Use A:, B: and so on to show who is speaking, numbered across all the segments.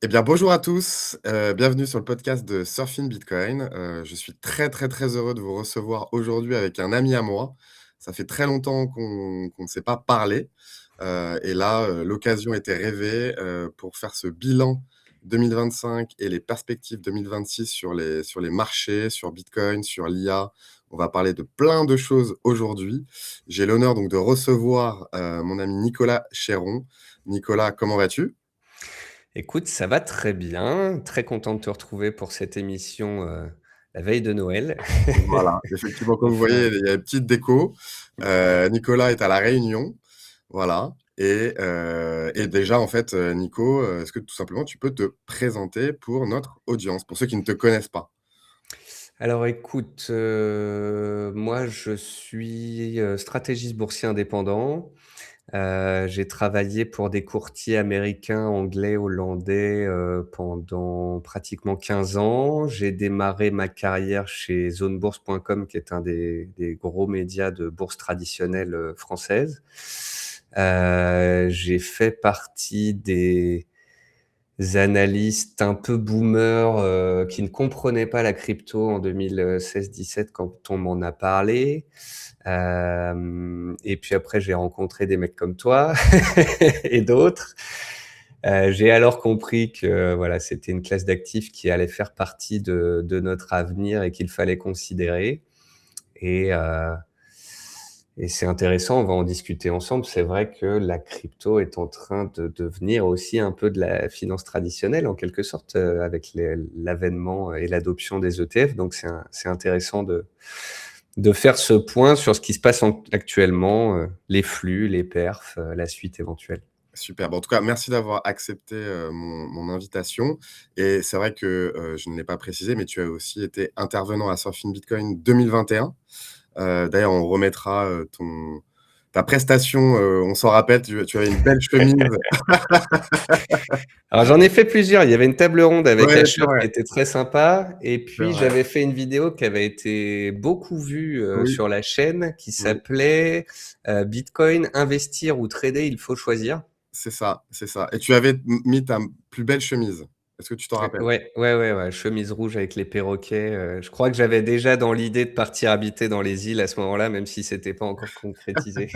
A: Eh bien, bonjour à tous, bienvenue sur le podcast de Surfing Bitcoin. Je suis très, très, très heureux de vous recevoir aujourd'hui avec un ami à moi. Ça fait très longtemps qu'on ne s'est pas parlé, et là, l'occasion était rêvée, pour faire ce bilan 2025 et les perspectives 2026 sur les marchés, sur Bitcoin, sur l'IA. On va parler de plein de choses aujourd'hui. J'ai l'honneur donc de recevoir, mon ami Nicolas Chéron. Nicolas, comment vas-tu?
B: Écoute, ça va très bien. Très content de te retrouver pour cette émission, la veille de Noël.
A: Voilà, effectivement, comme vous voyez,
B: Enfin,
A: il y a une petite déco. Nicolas est à La Réunion, voilà et déjà, en fait, Nico, est-ce que tout simplement tu peux te présenter pour notre audience, pour ceux qui ne te connaissent pas?
B: alors écoute, moi je suis, stratégiste boursier indépendant. J'ai travaillé pour des courtiers américains, anglais, hollandais, pendant pratiquement 15 ans. J'ai démarré ma carrière chez zonebourse.com qui est un des gros médias de bourse traditionnelle, française. J'ai fait partie des analystes un peu boomers, qui ne comprenaient pas la crypto en 2016-17 quand on m'en a parlé. Et puis après, j'ai rencontré des mecs comme toi et d'autres. J'ai alors compris que voilà, c'était une classe d'actifs qui allait faire partie de notre avenir et qu'il fallait considérer. Et, euh, et c'est intéressant, on va en discuter ensemble. C'est vrai que la crypto est en train de devenir aussi un peu de la finance traditionnelle, en quelque sorte, avec l'avènement et l'adoption des ETF. Donc c'est intéressant de faire ce point sur ce qui se passe actuellement, les flux, les perfs, la suite éventuelle.
A: Super. Bah, en tout cas, merci d'avoir accepté, mon invitation et c'est vrai que, je ne l'ai pas précisé, mais tu as aussi été intervenant à Surfing Bitcoin 2021. D'ailleurs, on remettra, ton ta prestation, on s'en rappelle, tu avais une belle chemise.
B: Alors j'en ai fait plusieurs. Il y avait une table ronde avec
A: Ouais, c'est
B: Asher
A: vrai,
B: qui était très sympa et
A: c'est
B: puis
A: vrai.
B: j'avais fait une vidéo qui avait été beaucoup vue,
A: Oui,
B: sur la chaîne qui
A: oui.
B: s'appelait, «Bitcoin, investir ou trader, il faut choisir».
A: C'est ça et tu avais mis ta plus belle chemise. Est-ce que tu t'en rappelles?
B: Ouais, ouais, ouais, ouais, chemise rouge avec les perroquets, je crois que j'avais déjà dans l'idée de partir habiter dans les îles à ce moment-là, même si c'était pas encore concrétisé.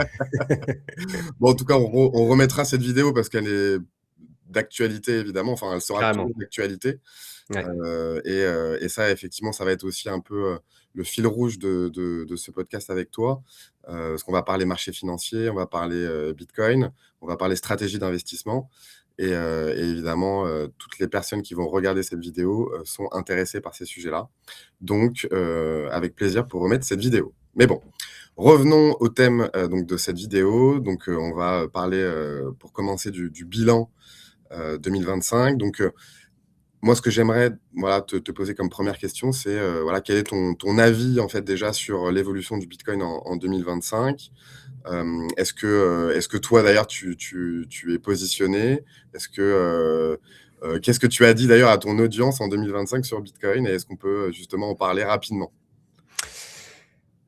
A: Bon, en tout cas, on remettra cette vidéo parce qu'elle est d'actualité évidemment, enfin, elle sera toujours
B: Carrément,
A: d'actualité,
B: ouais.
A: et ça effectivement, ça va être aussi un peu, le fil rouge de ce podcast avec toi, parce qu'on va parler marché financier, on va parler, bitcoin, on va parler stratégie d'investissement et évidemment, toutes les personnes qui vont regarder cette vidéo, sont intéressées par ces sujets-là. Donc avec plaisir pour remettre cette vidéo. Mais bon, revenons au thème, donc de cette vidéo. Donc on va parler, pour commencer du bilan, 2025. Donc moi, ce que j'aimerais, voilà, te poser comme première question, c'est, voilà, quel est ton avis, en fait, déjà sur l'évolution du bitcoin en 2025? Est-ce que toi, d'ailleurs, tu es positionné? Qu'est-ce que tu as dit, d'ailleurs, à ton audience en 2025 sur bitcoin et est-ce qu'on peut, justement en parler rapidement?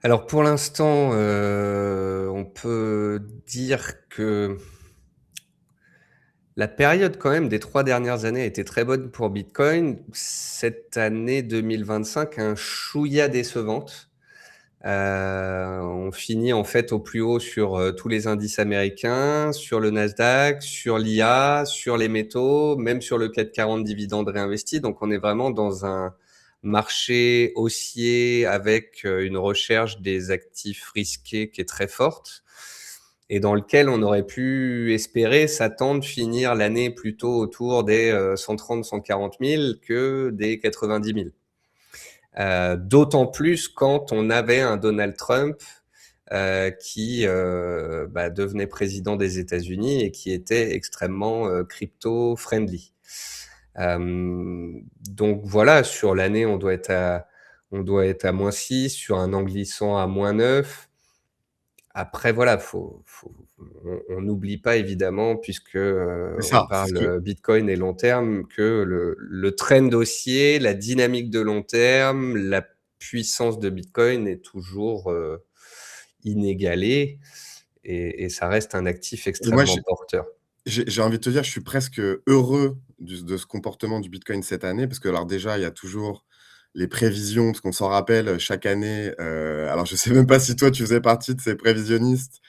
B: Alors pour l'instant, on peut dire que la période quand même des 3 dernières années a été très bonne pour Bitcoin. Cette année 2025 un chouïa décevante. On finit en fait au plus haut sur, tous les indices américains, sur le Nasdaq, sur l'IA, sur les métaux, même sur le CAC 40 dividendes réinvestis. Donc on est vraiment dans un marché haussier avec, une recherche des actifs risqués qui est très forte et dans lequel on aurait pu espérer s'attendre finir l'année plutôt autour des, 130-140 000 que des 90 000. D'autant plus quand on avait un Donald Trump qui devenait président des États-Unis et qui était extrêmement crypto-friendly. Donc voilà, sur l'année, on doit être à -6, sur un an glissant à -9. Après voilà, on n'oublie pas évidemment puisque,
A: C'est
B: on
A: ça, c'est ce
B: parle,
A: que
B: bitcoin et long terme, que le trend haussier, la dynamique de long terme, la puissance de bitcoin est toujours, inégalée et ça reste un actif
A: et moi,
B: extrêmement porteur.
A: j'ai envie de te dire, je suis presque heureux de ce comportement du Bitcoin cette année parce que alors déjà, il y a toujours les prévisions, parce qu'on s'en rappelle chaque année, alors je sais même pas si toi tu faisais partie de ces prévisionnistes,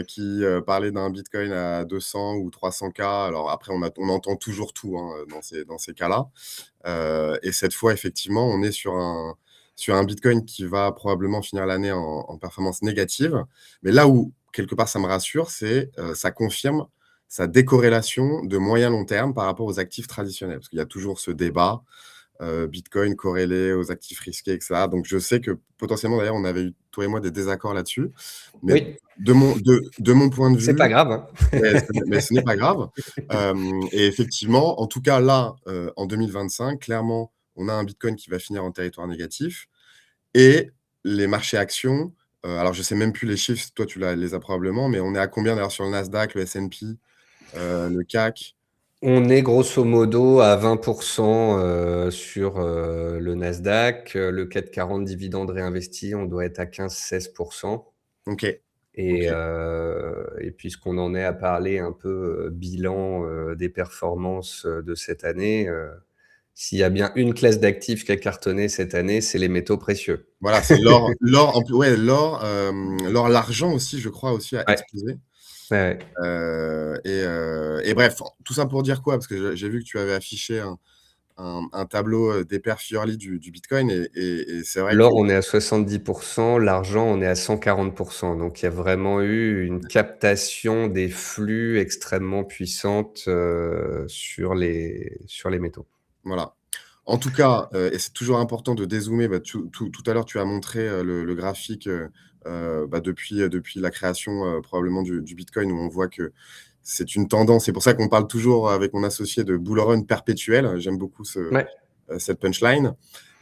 A: qui, parlaient d'un Bitcoin à 200 ou 300 K. Alors après on entend toujours tout, hein, dans ces cas-là. Et cette fois effectivement, on est sur un Bitcoin qui va probablement finir l'année en performance négative. Mais là où quelque part ça me rassure, c'est, ça confirme sa décorrélation de moyen long terme par rapport aux actifs traditionnels. Parce qu'il y a toujours ce débat, Bitcoin corrélé aux actifs risqués et cetera. Donc je sais que potentiellement d'ailleurs on avait eu, toi et moi, des désaccords là-dessus. Mais
B: Oui,
A: de mon point de
B: c'est pas
A: vue,
B: grave, hein.
A: mais ce n'est pas grave. Et effectivement, en tout cas là, en 2025, clairement, on a un Bitcoin qui va finir en territoire négatif et les marchés actions, alors je sais même plus les chiffres, toi tu les as probablement, mais on est à combien d'ailleurs sur le Nasdaq, le S&P, le CAC?
B: On est grosso modo à 20 sur, le Nasdaq, le CAC 40 dividendes réinvestis, on doit être à 15-16
A: OK,
B: et
A: OK.
B: puisqu'on en est à parler un peu, bilan, des performances, de cette année, s'il y a bien une classe d'actifs qui a cartonné cette année, c'est les métaux précieux.
A: Voilà, c'est l'or en plus, ouais, l'or, l'argent aussi, je crois aussi a
B: Ouais,
A: explosé.
B: ouais, ouais.
A: Et bref, tout ça pour dire quoi? Parce que j'ai vu que tu avais affiché un tableau, des perfs yearly du bitcoin et c'est vrai que
B: L'or, on est à 70, l'argent, on est à 140. Donc il y a vraiment eu une captation des flux extrêmement puissante, sur les métaux.
A: voilà. En tout cas, et c'est toujours important de dézoomer, bah, tout à l'heure, tu as montré, le graphique, bah, depuis la création, probablement du bitcoin où on voit que c'est une tendance. C'est pour ça qu'on parle toujours avec mon associé de bull run perpétuel. J'aime beaucoup
B: Ouais.
A: cette punchline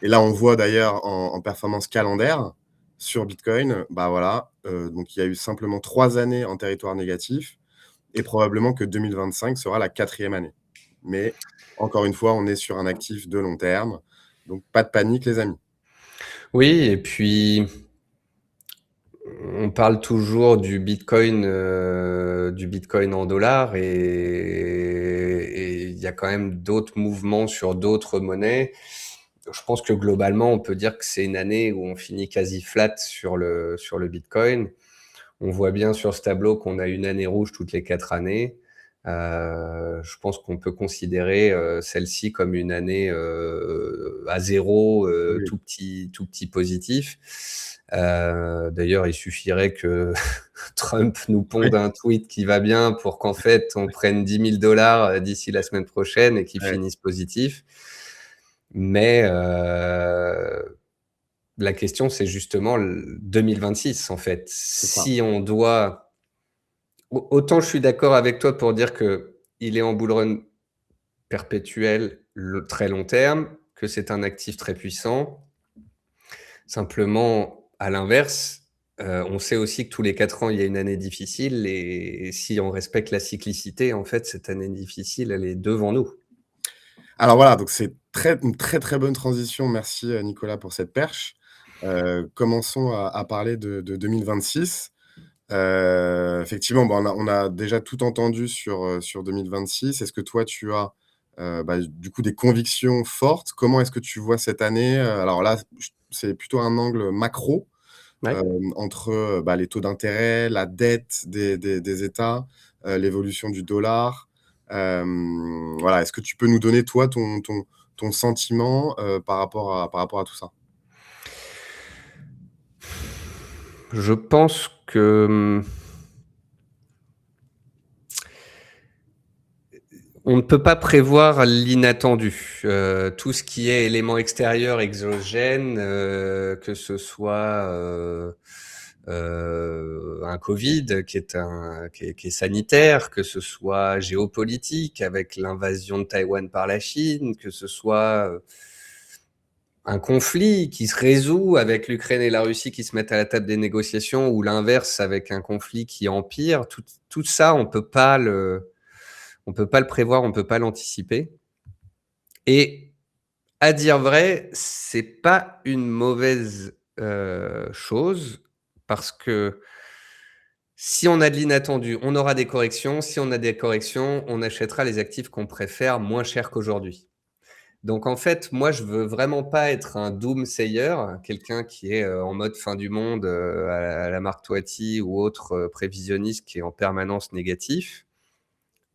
A: et là, on voit d'ailleurs en performance calendaire sur bitcoin, bah, voilà, donc il y a eu simplement 3 années en territoire négatif et probablement que 2025 sera la 4e année. Mais encore une fois, on est sur un actif de long terme, donc pas de panique les amis.
B: Oui et puis, on parle toujours du bitcoin en dollars et il y a quand même d'autres mouvements sur d'autres monnaies. Je pense que globalement, on peut dire que c'est une année où on finit quasi flat sur le bitcoin. On voit bien sur ce tableau qu'on a une année rouge toutes les 4 années. Je pense qu'on peut considérer, celle-ci comme une année, à 0,
A: Oui,
B: tout petit positif. D'ailleurs, il suffirait que Trump nous
A: oui,
B: ponde un tweet qui va bien pour qu'en fait, on prenne 10 000 d'ici la semaine prochaine et qu'il
A: ouais,
B: finisse positif. Mais la question, c'est justement 2026, en fait.
A: c'est ça.
B: Si on doit autant je suis d'accord avec toi pour dire que il est en bull run perpétuel, le très long terme, que c'est un actif très puissant. Simplement, à l'inverse, on sait aussi que tous les 4 ans, il y a une année difficile et si on respecte la cyclicité, en fait, cette année difficile, elle est devant nous.
A: Alors voilà, donc c'est une très, très bonne transition. Merci, Nicolas pour cette perche. Commençons à parler de 2026. Effectivement, bah, on a déjà tout entendu sur 2026. Est-ce que toi, tu as, bah, du coup, des convictions fortes? Comment est-ce que tu vois cette année? Alors là, c'est plutôt un angle macro,
B: Ouais.
A: entre, bah, les taux d'intérêt, la dette des États, l'évolution du dollar. Voilà, est-ce que tu peux nous donner, toi, ton sentiment, par rapport à tout ça?
B: Je pense que, on ne peut pas prévoir l'inattendu. Tout ce qui est élément extérieur exogène, que ce soit, un Covid qui est sanitaire, que ce soit géopolitique avec l'invasion de Taïwan par la Chine, que ce soit, un conflit qui se résout avec l'Ukraine et la Russie qui se mettent à la table des négociations ou l'inverse avec un conflit qui empire. Tout ça, on peut pas le prévoir, on peut pas l'anticiper. Et à dire vrai, c'est pas une mauvaise chose parce que Si on a de l'inattendu, on aura des corrections. Si on a des corrections, on achètera les actifs qu'on préfère moins cher qu'aujourd'hui. Donc en fait, moi, je veux vraiment pas être un doomsayer, quelqu'un qui est, en mode fin du monde, à la Marc Toiti ou autre, prévisionniste qui est en permanence négatif.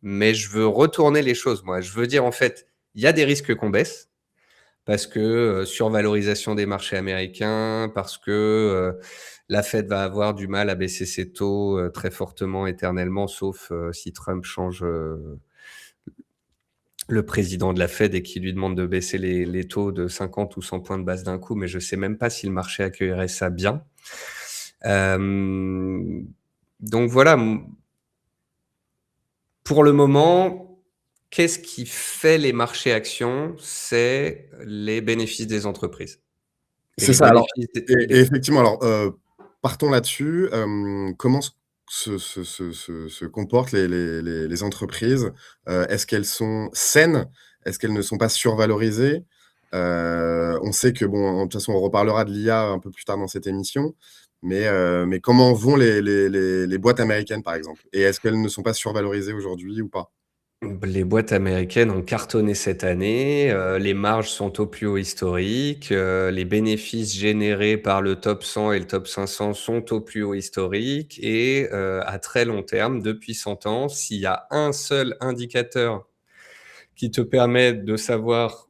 B: Mais je veux retourner les choses, moi. Je veux dire, en fait, il y a des risques qu'on baisse parce que, survalorisation des marchés américains, parce que, la Fed va avoir du mal à baisser ses taux, très fortement éternellement, sauf, si Trump change, le président de la Fed et qui lui demande de baisser les taux de 50 ou 100 points de base d'un coup, mais je sais même pas si le marché accueillerait ça bien. Hem, donc voilà, pour le moment, qu'est-ce qui fait les marchés actions? C'est les bénéfices des entreprises et
A: C'est
B: les
A: ça, alors
B: bénéfices
A: et
B: des
A: effectivement, alors, partons là-dessus, comment se comportent les entreprises? Est-ce qu'elles sont saines? Est-ce qu'elles ne sont pas survalorisées? On sait que bon, de toute façon, on reparlera de l'IA un peu plus tard dans cette émission, mais comment vont les boîtes américaines, par exemple? Et est-ce qu'elles ne sont pas survalorisées aujourd'hui ou pas?
B: Les boîtes américaines ont cartonné cette année, les marges sont au plus haut historique, les bénéfices générés par le top 100 et le top 500 sont au plus haut historique et à très long terme, depuis 100 ans, s'il y a un seul indicateur qui te permet de savoir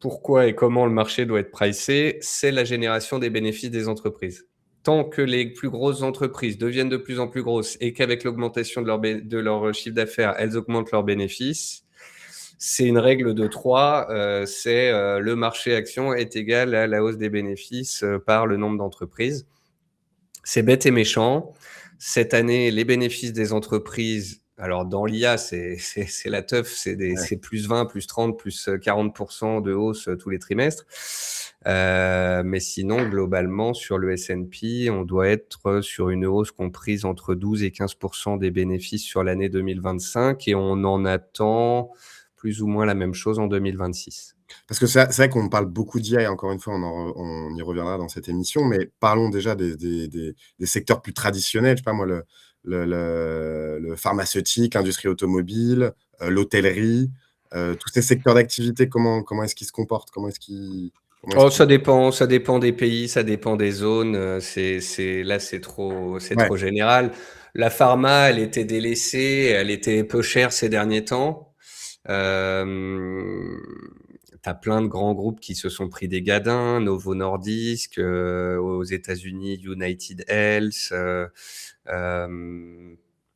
B: pourquoi et comment le marché doit être pricé, c'est la génération des bénéfices des entreprises. Tant que les plus grosses entreprises deviennent de plus en plus grosses et qu'avec l'augmentation de leur chiffre d'affaires, elles augmentent leurs bénéfices, c'est une règle de 3, c'est le marché action est égal à la hausse des bénéfices par le nombre d'entreprises. C'est bête et méchant. Cette année, les bénéfices des entreprises, alors dans l'IA, c'est la teuf,
A: Ouais.
B: c'est plus 20, plus 30, plus 40% de hausse tous les trimestres. Mais sinon, globalement, sur le S&P, on doit être sur une hausse comprise entre 12 et 15% des bénéfices sur l'année 2025 et on en attend plus ou moins la même chose en 2026.
A: Parce que c'est vrai qu'on parle beaucoup d'IA et encore une fois, on y reviendra dans cette émission, mais parlons déjà des secteurs plus traditionnels. Je sais pas moi, le pharmaceutique, l'industrie automobile, l'hôtellerie, tous ces secteurs d'activité, comment est-ce qu'ils se comportent? Comment est-ce
B: Oh,
A: qu'ils
B: ça dépend des pays, ça dépend des zones, c'est là, c'est
A: ouais,
B: trop général. La pharma, elle était délaissée, elle était peu chère ces derniers temps. Hem, tu plein de grands groupes qui se sont pris des gadins, Novo Nordisk, aux États-Unis, United Health,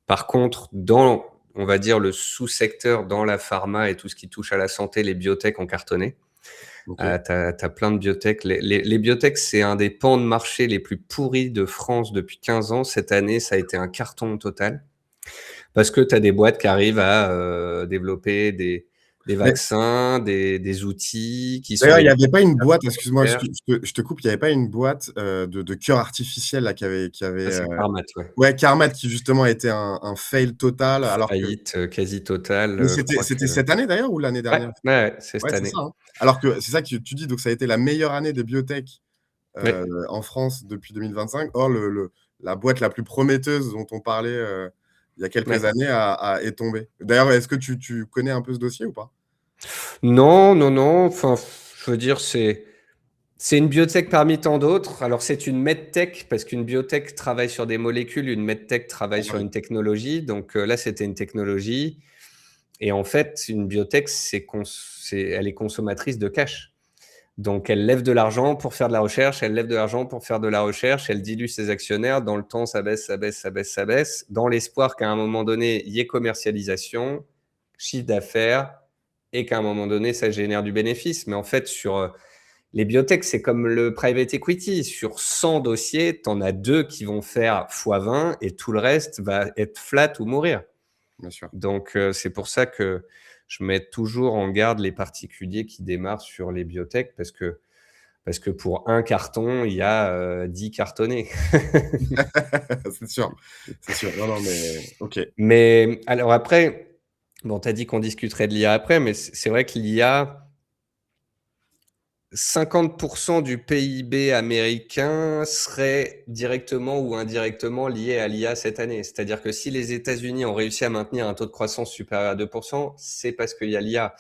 B: par contre, dans, on va dire, le sous-secteur dans la pharma et tout ce qui touche à la santé, les biotech ont cartonné.
A: OK.
B: Tu plein de biotech. Les biotech, c'est un des pans de marché les plus pourris de France depuis 15 ans. Cette année, ça a été un carton total parce que tu as des boîtes qui arrivent à, développer des
A: Mais
B: vaccins, des outils qui sont
A: d'ailleurs, il
B: les
A: y
B: plus
A: avait pas une boîte, excuse-moi,
B: chers.
A: je te coupe, il y avait pas une boîte, de cœurs artificiels là
B: Ça, c'est Carmat, ouais.
A: ouais, Carmat qui justement était un fail total alors que
B: Faillite, quasi totale,
A: mais
B: je crois
A: c'était
B: que
A: cette année d'ailleurs ou l'année
B: ouais,
A: dernière?
B: ouais, ouais, c'est
A: Ouais,
B: cette
A: c'est ça,
B: année.
A: hein. Alors que c'est ça que tu dis, donc ça a été la meilleure année des biotech,
B: Ouais,
A: en France depuis 2025. Or la boîte la plus prometteuse dont on parlait, il y a quelques
B: ouais.
A: années est tombée. D'ailleurs, est-ce que tu connais un peu ce dossier ou pas?
B: Non, non, non, enfin, je veux dire, c'est une biotech parmi tant d'autres. Alors, c'est une medtech parce qu'une biotech travaille sur des molécules, une medtech travaille
A: Ah
B: sur
A: oui,
B: une technologie. Donc, là, c'était une technologie et en fait, une biotech, elle est consommatrice de cash. Donc, elle lève de l'argent pour faire de la recherche, elle lève de l'argent pour faire de la recherche, elle dilue ses actionnaires. Dans le temps, ça baisse, ça baisse, ça baisse, ça baisse, dans l'espoir qu'à un moment donné, il y ait commercialisation, chiffre d'affaires et qu'à un moment donné, ça génère du bénéfice. Mais en fait, sur, les biotech, c'est comme le private equity. Sur 100 dossiers, tu en as 2 qui vont faire x20 et tout le reste va être flat ou mourir.
A: bien sûr.
B: Donc, c'est pour ça que je mets toujours en garde les particuliers qui démarrent sur les biotech parce que pour un carton, il y a, 10 cartonnés.
A: C'est sûr, c'est sûr. Non, non, mais OK.
B: Mais alors après, bon, tu as dit qu'on discuterait de l'IA après, mais c'est vrai que l'IA, 50% du PIB américain serait directement ou indirectement lié à l'IA cette année. C'est-à-dire que si les États-Unis ont réussi à maintenir un taux de croissance supérieur à 2%, c'est parce qu'il y a l'IA.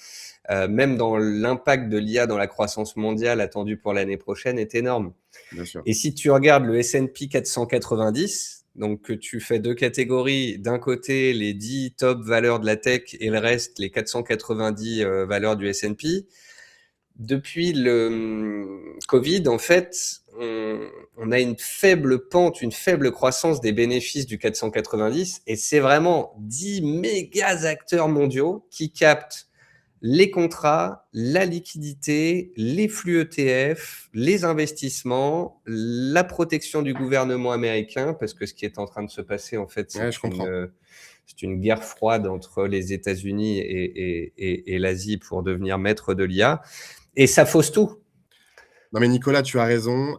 B: Même dans l'impact de l'IA dans la croissance mondiale attendue pour l'année prochaine est énorme.
A: Bien sûr.
B: Et si tu regardes le S&P 490, donc que tu fais deux catégories, d'un côté les 10 top valeurs de la tech et le reste les 490 valeurs du S&P, depuis le Covid, en fait, on a une faible pente, une faible croissance des bénéfices du 490 et c'est vraiment 10 méga acteurs mondiaux qui captent les contrats, la liquidité, les flux ETF, les investissements, la protection du gouvernement américain, parce que ce qui est en train de se passer, en fait,
A: Ouais, je comprends.
B: c'est une guerre froide entre les États-Unis et l'Asie pour devenir maître de l'IA. Et ça fausse tout.
A: Non, mais Nicolas, tu as raison.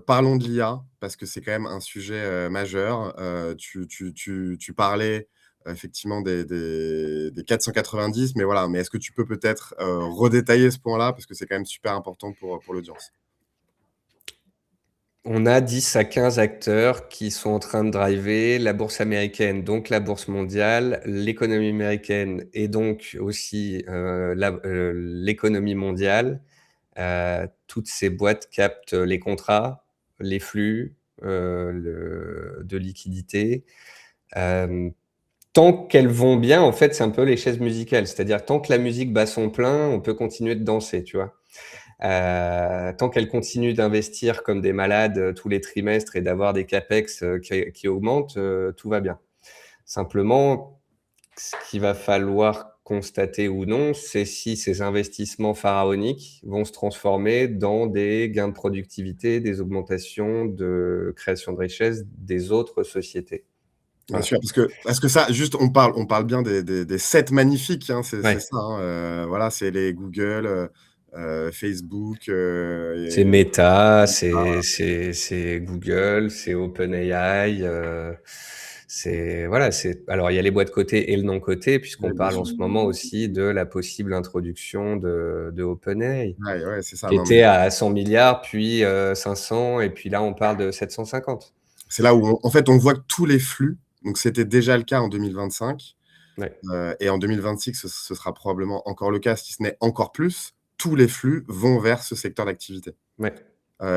A: Parlons de l'IA parce que c'est quand même un sujet, majeur. Tu parlais effectivement des 490, mais voilà, mais est-ce que tu peux peut-être, redétailler ce point-là? Parce que c'est quand même super important pour l'audience.
B: On a 10 à 15 acteurs qui sont en train de driver la bourse américaine, donc la bourse mondiale, l'économie américaine et donc aussi l'économie mondiale. Toutes ces boîtes captent les contrats, les flux de liquidité. Tant qu'elles vont bien, en fait, c'est un peu les chaises musicales. C'est-à-dire, tant que la musique bat son plein, on peut continuer de danser, tu vois. Tant qu'elles continuent d'investir comme des malades tous les trimestres et d'avoir des capex qui augmentent, tout va bien. Simplement, ce qu'il va falloir constater ou non, c'est si ces investissements pharaoniques vont se transformer dans des gains de productivité, des augmentations de création de richesse des autres sociétés.
A: Bien
B: Voilà.
A: sûr, parce que ça, juste, on parle bien des 7 magnifiques, hein, c'est
B: Ouais.
A: ça, hein, voilà, c'est les Google, Facebook,
B: C'est
A: et
B: Meta,
A: Meta.
B: c'est Google, c'est OpenAI, c'est voilà, c'est alors il y a les boîtes cotées et le non coté puisqu'on
A: Ouais, bien
B: parle en
A: sûr.
B: ce moment aussi de la possible introduction de OpenAI,
A: Ouais, ouais, c'est ça,
B: qui
A: non, mais
B: était à 100 milliards puis 500 et puis là on parle de 750.
A: c'est là où en fait, on voit que tous les flux, donc c'était déjà le cas en 2025,
B: Ouais,
A: et en 2026, ce sera probablement encore le cas, si ce n'est encore plus. Tous les flux vont vers ce secteur d'activité.
B: ouais.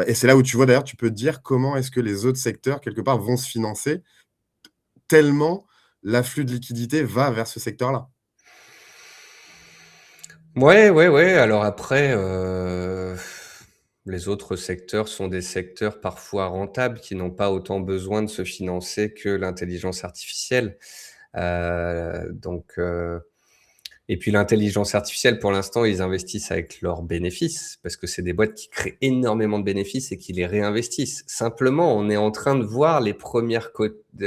A: Et c'est là où tu vois d'ailleurs, tu peux te dire comment est-ce que les autres secteurs, quelque part, vont se financer, tellement l'afflux de liquidité va vers ce secteur-là.
B: Ouais, ouais, ouais, alors après, les autres secteurs sont des secteurs parfois rentables qui n'ont pas autant besoin de se financer que l'intelligence artificielle. Et puis l'intelligence artificielle, pour l'instant, ils investissent avec leurs bénéfices, parce que c'est des boîtes qui créent énormément de bénéfices et qui les réinvestissent. Simplement, on est en train de voir les premières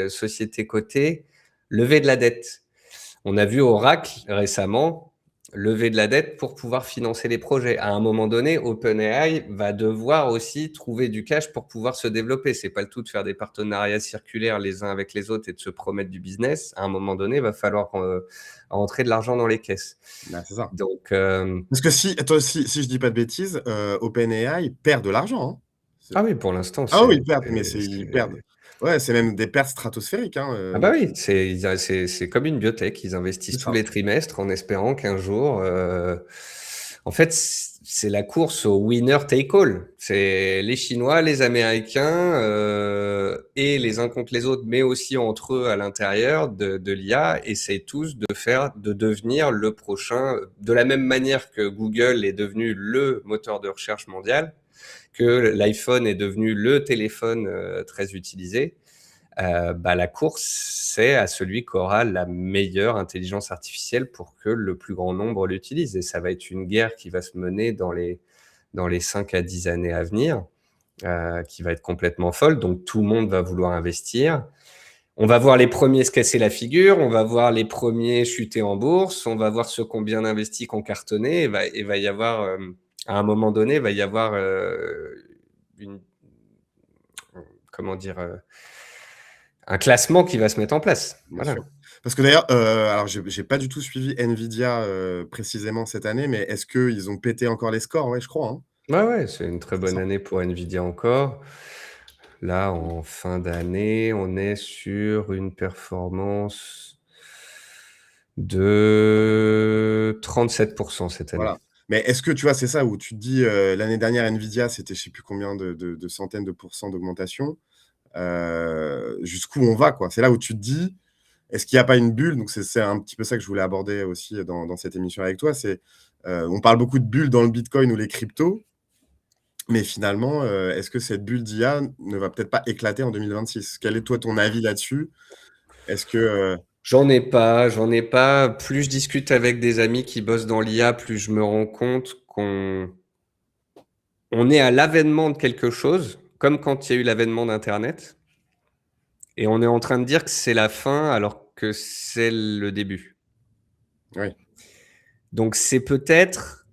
B: sociétés cotées lever de la dette. On a vu Oracle récemment lever de la dette pour pouvoir financer les projets. À un moment donné, OpenAI va devoir aussi trouver du cash pour pouvoir se développer. C'est pas le tout de faire des partenariats circulaires les uns avec les autres et de se promettre du business. À un moment donné, il va falloir rentrer de l'argent dans les caisses.
A: Bah, c'est ça.
B: Donc,
A: Parce que si je dis pas de bêtises, OpenAI perd de l'argent, hein? C'est
B: ah oui, pour l'instant,
A: ah oui,
B: c'est
A: ils perdent, mais ils perdent. Ouais, c'est même des pertes stratosphériques, hein,
B: ah bah oui, c'est comme une biotech. Ils investissent
A: c'est
B: tous
A: ça.
B: les trimestres en espérant qu'un jour, en fait, c'est la course au winner take all. C'est les Chinois, les Américains et les uns contre les autres, mais aussi entre eux à l'intérieur de l'IA, essayent tous de devenir le prochain, de la même manière que Google est devenu le moteur de recherche mondial, que l'iPhone est devenu le téléphone très utilisé. Bah, la course, c'est à celui qui aura la meilleure intelligence artificielle pour que le plus grand nombre l'utilise. Et ça va être une guerre qui va se mener dans les 5 à 10 années à venir, qui va être complètement folle. Donc tout le monde va vouloir investir. On va voir les premiers se casser la figure, on va voir les premiers chuter en bourse, on va voir ceux qui ont bien investi, qui ont cartonné. Et va y avoir, à un moment donné, il va y avoir une, comment dire, un classement qui va se mettre en place.
A: Bien
B: Voilà.
A: sûr. Parce que d'ailleurs, alors j'ai pas du tout suivi Nvidia, précisément cette année, mais est-ce qu'ils ont pété encore les scores? Ouais, je crois, hein?
B: Ouais, ouais, c'est une très
A: C'est
B: bonne
A: ça.
B: année pour Nvidia encore. Là, en fin d'année, on est sur une performance de 37 cette année.
A: Voilà. Mais est-ce que, tu vois, c'est ça où tu te dis, l'année dernière, Nvidia, c'était je sais plus combien de centaines de pourcents d'augmentation. Jusqu'où on va, quoi? C'est là où tu te dis: «Est-ce qu'il y a pas une bulle?» Donc c'est un petit peu ça que je voulais aborder aussi dans cette émission avec toi. C'est, on parle beaucoup de bulles dans le bitcoin ou les cryptos, mais finalement, est-ce que cette bulle d'IA ne va peut-être pas éclater en 2026? Quel est, toi, ton avis là-dessus? Est-ce que,
B: J'en ai pas. Plus je discute avec des amis qui bossent dans l'IA, plus je me rends compte qu'on est à l'avènement de quelque chose, comme quand il y a eu l'avènement d'internet et on est en train de dire que c'est la fin alors que c'est le début.
A: oui,
B: Donc c'est peut-être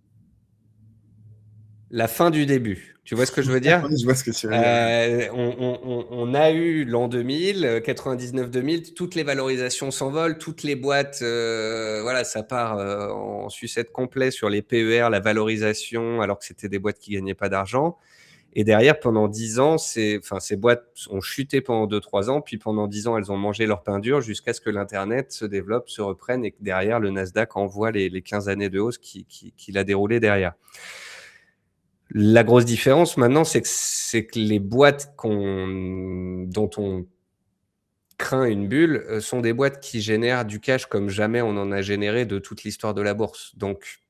B: la fin du début. Tu vois ce que je veux dire?
A: je vois ce que tu veux dire.
B: On a eu l'an 2000, 99-2000, toutes les valorisations s'envolent, toutes les boîtes, voilà, ça part, en sucette complet sur les PER, la valorisation, alors que c'était des boîtes qui gagnaient pas d'argent et derrière pendant 10 ans, ces boîtes ont chuté pendant 2-3 ans, puis pendant 10 ans, elles ont mangé leur pain dur jusqu'à ce que l'internet se développe, se reprenne et que derrière le Nasdaq envoie les 15 années de hausse qu'il a déroulé derrière. La grosse différence maintenant, c'est que les boîtes dont on craint une bulle, sont des boîtes qui génèrent du cash comme jamais on en a généré de toute l'histoire de la bourse. Donc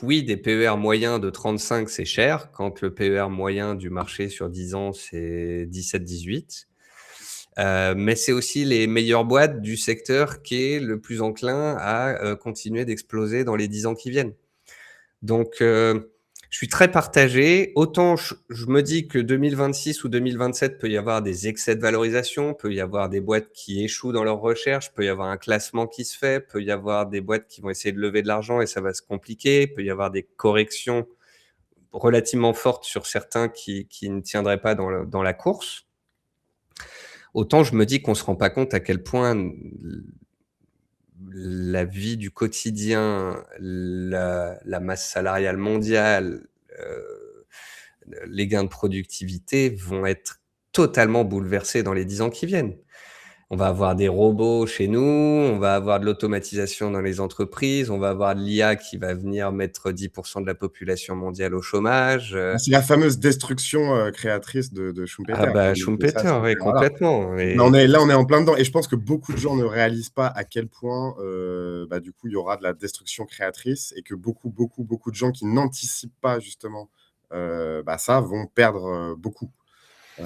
B: oui, des PER moyens de 35, c'est cher, quand le PER moyen du marché sur 10 ans, c'est 17-18. Mais c'est aussi les meilleures boîtes du secteur qui est le plus enclin à, continuer d'exploser dans les 10 ans qui viennent. Donc, je suis très partagé. Autant je me dis que 2026 ou 2027 peut y avoir des excès de valorisation, peut y avoir des boîtes qui échouent dans leurs recherches, peut y avoir un classement qui se fait, peut y avoir des boîtes qui vont essayer de lever de l'argent et ça va se compliquer, peut y avoir des corrections relativement fortes sur certains qui ne tiendraient pas dans la course. Autant je me dis qu'on se rend pas compte à quel point la vie du quotidien, la masse salariale mondiale, heu, les gains de productivité vont être totalement bouleversés dans les 10 ans qui viennent. On va avoir des robots chez nous, on va avoir de l'automatisation dans les entreprises, on va avoir de l'IA qui va venir mettre 10 de la population mondiale au chômage,
A: Ah, c'est la fameuse destruction, créatrice de
B: ah
A: Schumpeter,
B: bah,
A: quoi. Donc ça,
B: Schumpeter,
A: c'est
B: ouais,
A: voilà.
B: complètement
A: Donc là, on
B: et
A: est là, on est en plein dedans et je pense que beaucoup de gens ne réalisent pas à quel point, bah, du coup, il y aura de la destruction créatrice et que beaucoup, beaucoup, beaucoup de gens qui n'anticipent pas justement, bah, ça, vont perdre, beaucoup.
B: bah,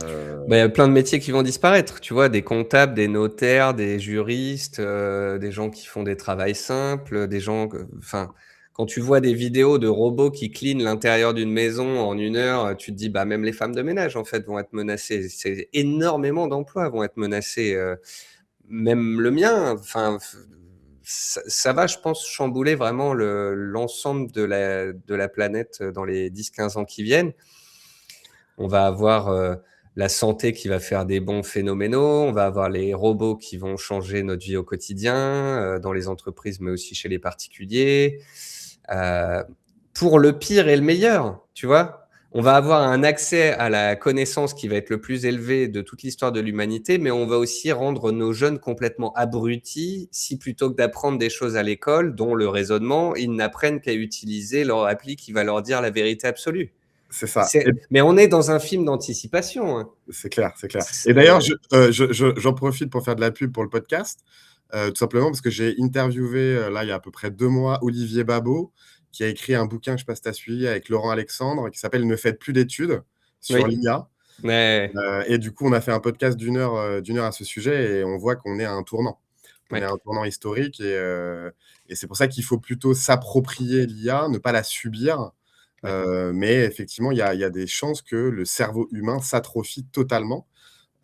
B: il y a plein de métiers qui vont disparaître, tu vois? Des comptables, des notaires, des juristes, des gens qui font des travails simples, des gens que enfin, quand tu vois des vidéos de robots qui cleanent l'intérieur d'une maison en 1 heure, tu te dis: «Bah, même les femmes de ménage, en fait, vont être menacées». C'est énormément d'emplois vont être menacés, même le mien, enfin, ça va, je pense, chambouler vraiment l'ensemble de la planète, dans les 10-15 ans qui viennent. On va avoir, la santé qui va faire des bonds phénoménaux, on va avoir les robots qui vont changer notre vie au quotidien, dans les entreprises, mais aussi chez les particuliers. Heu, pour le pire et le meilleur, tu vois? On va avoir un accès à la connaissance qui va être le plus élevé de toute l'histoire de l'humanité, mais on va aussi rendre nos jeunes complètement abrutis si plutôt que d'apprendre des choses à l'école, dont le raisonnement, ils n'apprennent qu'à utiliser leur appli qui va leur dire la vérité absolue.
A: C'est ça et
B: Mais on est dans un film d'anticipation, hein.
A: c'est clair, c'est clair et d'ailleurs,
B: C'est
A: j'en profite pour faire de la pub pour le podcast, tout simplement parce que j'ai interviewé, là, il y a à peu près 2 mois, Olivier Babot, qui a écrit un bouquin, je sais pas si tu as suivi, avec Laurent Alexandre, qui s'appelle «Ne faites plus d'études» sur
B: oui,
A: l'IA.
B: ouais,
A: Et du coup, on a fait un podcast d'1 heure à ce sujet et on voit qu'on est à un tournant. On est
B: ouais.
A: à un tournant historique et c'est pour ça qu'il faut plutôt s'approprier l'IA, ne pas la subir,
B: Ouais.
A: mais effectivement, il y a des chances que le cerveau humain s'atrophie totalement,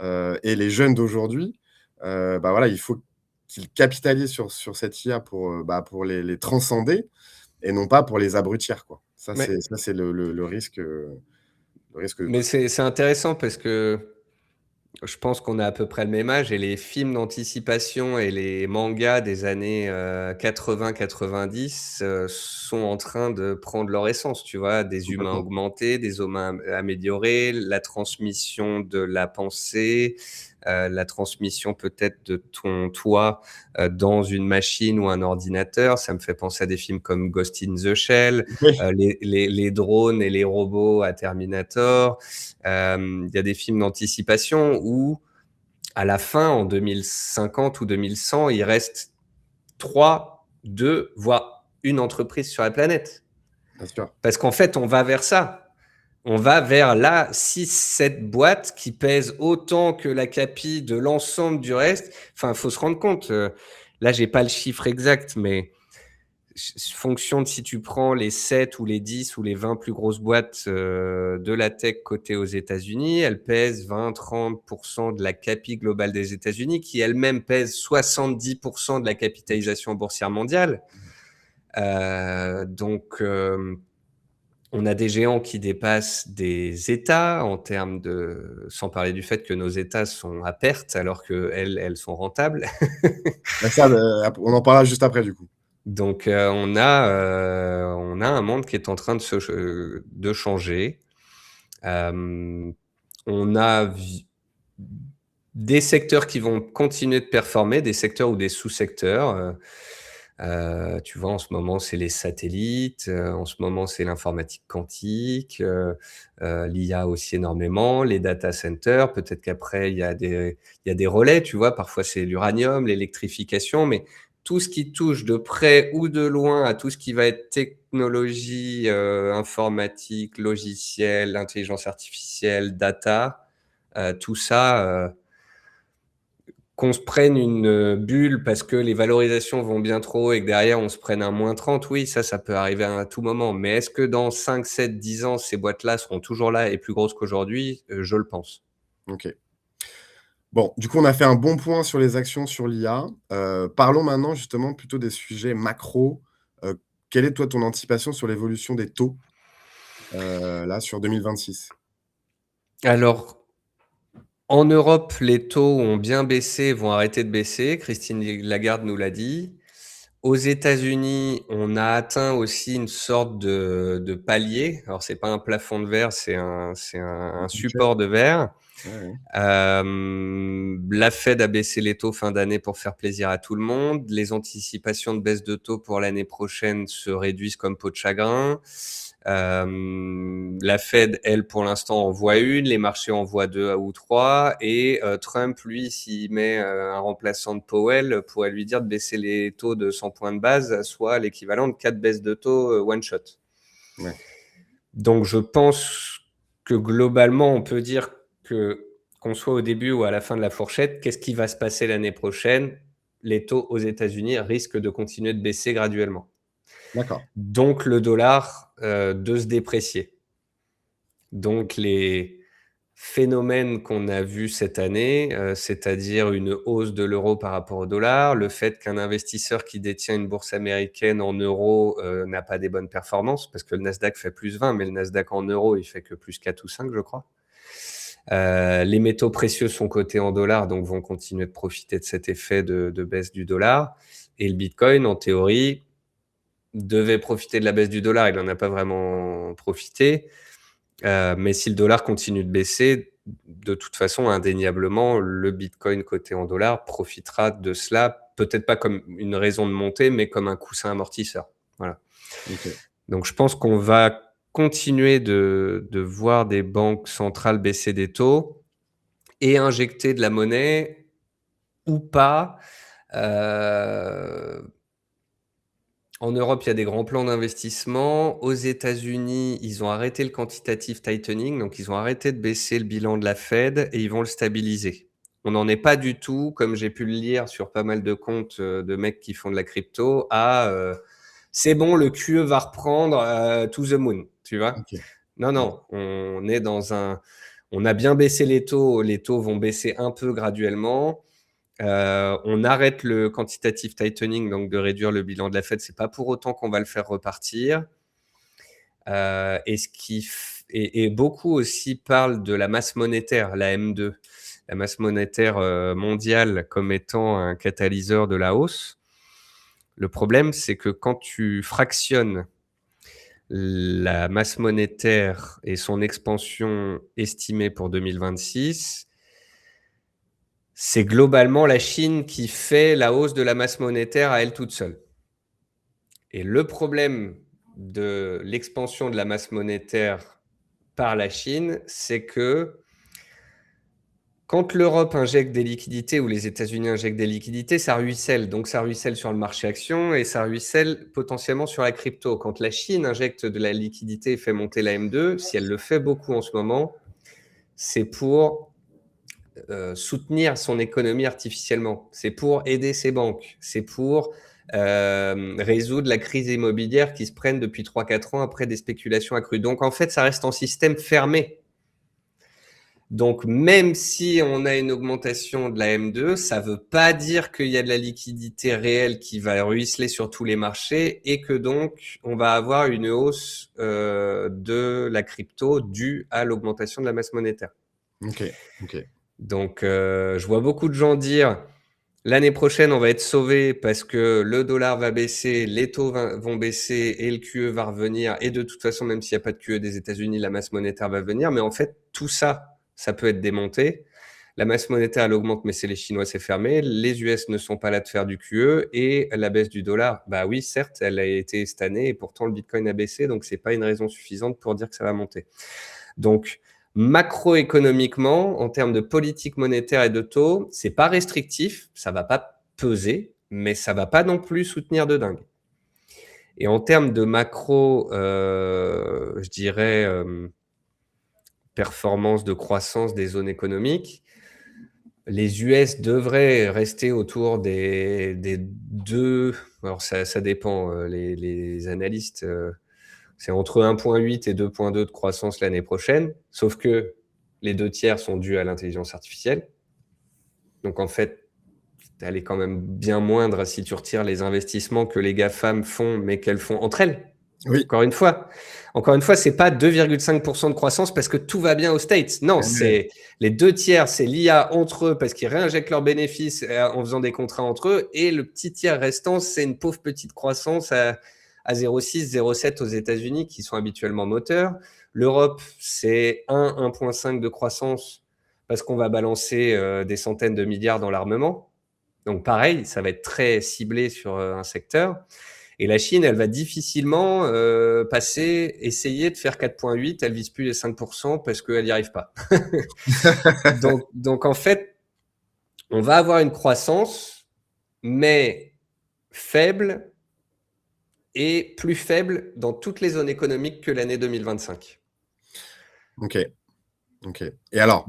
A: et les jeunes d'aujourd'hui, bah, voilà, il faut qu'ils capitalisent sur cette IA pour, bah, pour les transcender et non pas pour les abrutir, quoi.
B: Mais
A: Ça c'est le risque, le risque.
B: mais c'est intéressant parce que Je pense qu'on a à peu près le même âge et les films d'anticipation et les mangas des années, 80-90, sont en train de prendre leur essence, tu vois? Des humains
A: Complètement.
B: augmentés, des humains améliorés, la transmission de la pensée, la transmission peut-être de ton toi, dans une machine ou un ordinateur. Ça me fait penser à des films comme Ghost in the Shell,
A: Oui,
B: les drones et les robots à Terminator. Il y a des films d'anticipation où, à la fin, en 2050 ou 2100, il reste 3, 2, voire une entreprise sur la planète.
A: bien sûr.
B: Parce qu'en fait, on va vers ça. On va vers la 6-7 boîtes qui pèsent autant que la capi de l'ensemble du reste. Enfin, il faut se rendre compte, là, j'ai pas le chiffre exact, mais fonction de si tu prends les 7 ou les 10 ou les 20 plus grosses boîtes de la tech cotées aux États-Unis, elles pèsent 20-30% de la capi globale des États-Unis, qui elle-même pèse 70% de la capitalisation boursière mondiale. On a des géants qui dépassent des États en termes de, sans parler du fait que nos États sont à perte alors qu'elles, elles sont rentables.
A: Bah, ça, on en parlera juste après, du coup.
B: Donc, on a un monde qui est en train de changer. Hem, on a des secteurs qui vont continuer de performer, des secteurs ou des sous-secteurs. Tu vois, en ce moment, c'est les satellites, en ce moment, c'est l'informatique quantique, l'IA aussi énormément, les data centers. Peut-être qu'après, il y a des relais, tu vois? Parfois, c'est l'uranium, l'électrification, mais tout ce qui touche de près ou de loin à tout ce qui va être technologie, informatique, logiciel, intelligence artificielle, data, tout ça, qu'on se prenne une bulle parce que les valorisations vont bien trop et que derrière on se prenne un -30, oui, ça peut arriver à tout moment. Mais est-ce que dans 5, 7, 10 ans, ces boîtes-là seront toujours là et plus grosses qu'aujourd'hui? Je le pense.
A: OK. Bon, du coup, on a fait un bon point sur les actions sur l'IA. Parlons maintenant justement plutôt des sujets macro. Quelle est toi ton anticipation sur l'évolution des taux, là sur 2026?
B: Alors, en Europe, les taux ont bien baissé, vont arrêter de baisser. Christine Lagarde nous l'a dit. Aux États-Unis, on a atteint aussi une sorte de palier. Alors, c'est pas un plafond de verre, c'est un
A: Budget?
B: support de verre.
A: Ouais, ouais.
B: La Fed a baissé les taux fin d'année pour faire plaisir à tout le monde. Les anticipations de baisse de taux pour l'année prochaine se réduisent comme peau de chagrin. La Fed, elle, pour l'instant, en voit une, les marchés en voient deux ou trois, et Trump, lui, s'il met un remplaçant de Powell, pourrait lui dire de baisser les taux de 100 points de base, soit l'équivalent de 4 baisses de taux one shot.
A: Ouais.
B: Donc, je pense que globalement, on peut dire que qu'on soit au début ou à la fin de la fourchette, qu'est-ce qui va se passer l'année prochaine? Les taux aux États-Unis risquent de continuer de baisser graduellement.
A: D'accord.
B: Donc le dollar de se déprécier. Donc les phénomènes qu'on a vus cette année, c'est-à-dire une hausse de l'euro par rapport au dollar, le fait qu'un investisseur qui détient une bourse américaine en euros n'a pas des bonnes performances, parce que le Nasdaq fait plus 20, mais le Nasdaq en euros, il fait que plus 4 ou 5, je crois. Les métaux précieux sont cotés en dollars, donc vont continuer de profiter de cet effet de baisse du dollar. Et le Bitcoin, en théorie, devait profiter de la baisse du dollar. Il n'en a pas vraiment profité. Mais si le dollar continue de baisser, de toute façon, indéniablement, le Bitcoin coté en dollars profitera de cela, peut-être pas comme une raison de monter, mais comme un coussin amortisseur. Voilà.
A: OK.
B: Donc je pense qu'on va continuer de voir des banques centrales baisser des taux et injecter de la monnaie ou pas. Heu, En Europe, il y a des grands plans d'investissement. Aux États-Unis, ils ont arrêté le quantitative tightening, donc ils ont arrêté de baisser le bilan de la Fed et ils vont le stabiliser. On n'en est pas du tout, comme j'ai pu le lire sur pas mal de comptes, de mecs qui font de la crypto, à, «C'est bon, le QE va reprendre, to the moon», tu vois?
A: OK.
B: Non,
A: Ouais.
B: non, on a bien baissé les taux vont baisser un peu graduellement. On arrête le quantitative tightening, donc de réduire le bilan de la Fed. C'est pas pour autant qu'on va le faire repartir. Et beaucoup aussi parlent de la masse monétaire, la M2. la masse monétaire mondiale comme étant un catalyseur de la hausse. Le problème, c'est que quand tu fractionnes la masse monétaire et son expansion estimée pour 2026, c'est globalement la Chine qui fait la hausse de la masse monétaire à elle toute seule. Et le problème de l'expansion de la masse monétaire par la Chine, c'est que quand l'Europe injecte des liquidités ou les États-Unis injectent des liquidités, ça ruisselle. Donc ça ruisselle sur le marché action et ça ruisselle potentiellement sur la crypto. Quand la Chine injecte de la liquidité et fait monter la M2, si elle le fait beaucoup en ce moment, c'est pour soutenir son économie artificiellement. C'est pour aider ses banques. C'est pour résoudre la crise immobilière qui se prenne depuis 3-4 ans après des spéculations accrues. Donc en fait, ça reste en système fermé. Donc, même si on a une augmentation de la M2, ça ne veut pas dire qu'il y a de la liquidité réelle qui va ruisseler sur tous les marchés et que donc on va avoir une hausse de la crypto due à l'augmentation de la masse monétaire.
A: Ok, ok.
B: Donc, je vois beaucoup de gens dire l'année prochaine, on va être sauvé parce que le dollar va baisser, les taux vont baisser et le QE va revenir. Et de toute façon, même s'il n'y a pas de QE des États-Unis, la masse monétaire va venir. Mais en fait, tout ça, ça peut être démonté. La masse monétaire, elle augmente, mais c'est les Chinois, c'est fermé. Les US ne sont pas là de faire du QE. Et la baisse du dollar, bah oui, certes, elle a été cette année et pourtant le Bitcoin a baissé. Donc, c'est pas une raison suffisante pour dire que ça va monter. Donc, macroéconomiquement, en termes de politique monétaire et de taux, c'est pas restrictif, ça va pas peser, mais ça va pas non plus soutenir de dingue. Et en termes de macro, je dirais performance de croissance des zones économiques, les US devraient rester autour des 2. Alors ça dépend, les analystes. C'est entre 1,8 et 2,2 de croissance l'année prochaine, sauf que les 2 tiers sont dus à l'intelligence artificielle. Donc en fait, elle est quand même bien moindre si tu retires les investissements que les GAFAM font, mais qu'elles font entre elles.
A: Oui.
B: Encore une fois, c'est pas 2,5% de croissance parce que tout va bien aux States. Non, c'est les 2 tiers, c'est l'IA entre eux parce qu'ils réinjectent leurs bénéfices en faisant des contrats entre eux. Et le petit tiers restant, c'est une pauvre petite croissance à 0,6, 0,7 aux États-Unis qui sont habituellement moteurs. L'Europe, c'est 1,5 de croissance parce qu'on va balancer des centaines de milliards dans l'armement. Donc pareil, ça va être très ciblé sur un secteur. Et la Chine, elle va difficilement essayer de faire 4,8, elle vise plus les 5% parce qu'elle n'y arrive pas. donc en fait, on va avoir une croissance, mais faible et plus faible dans toutes les zones économiques que l'année 2025.
A: Ok. Et alors,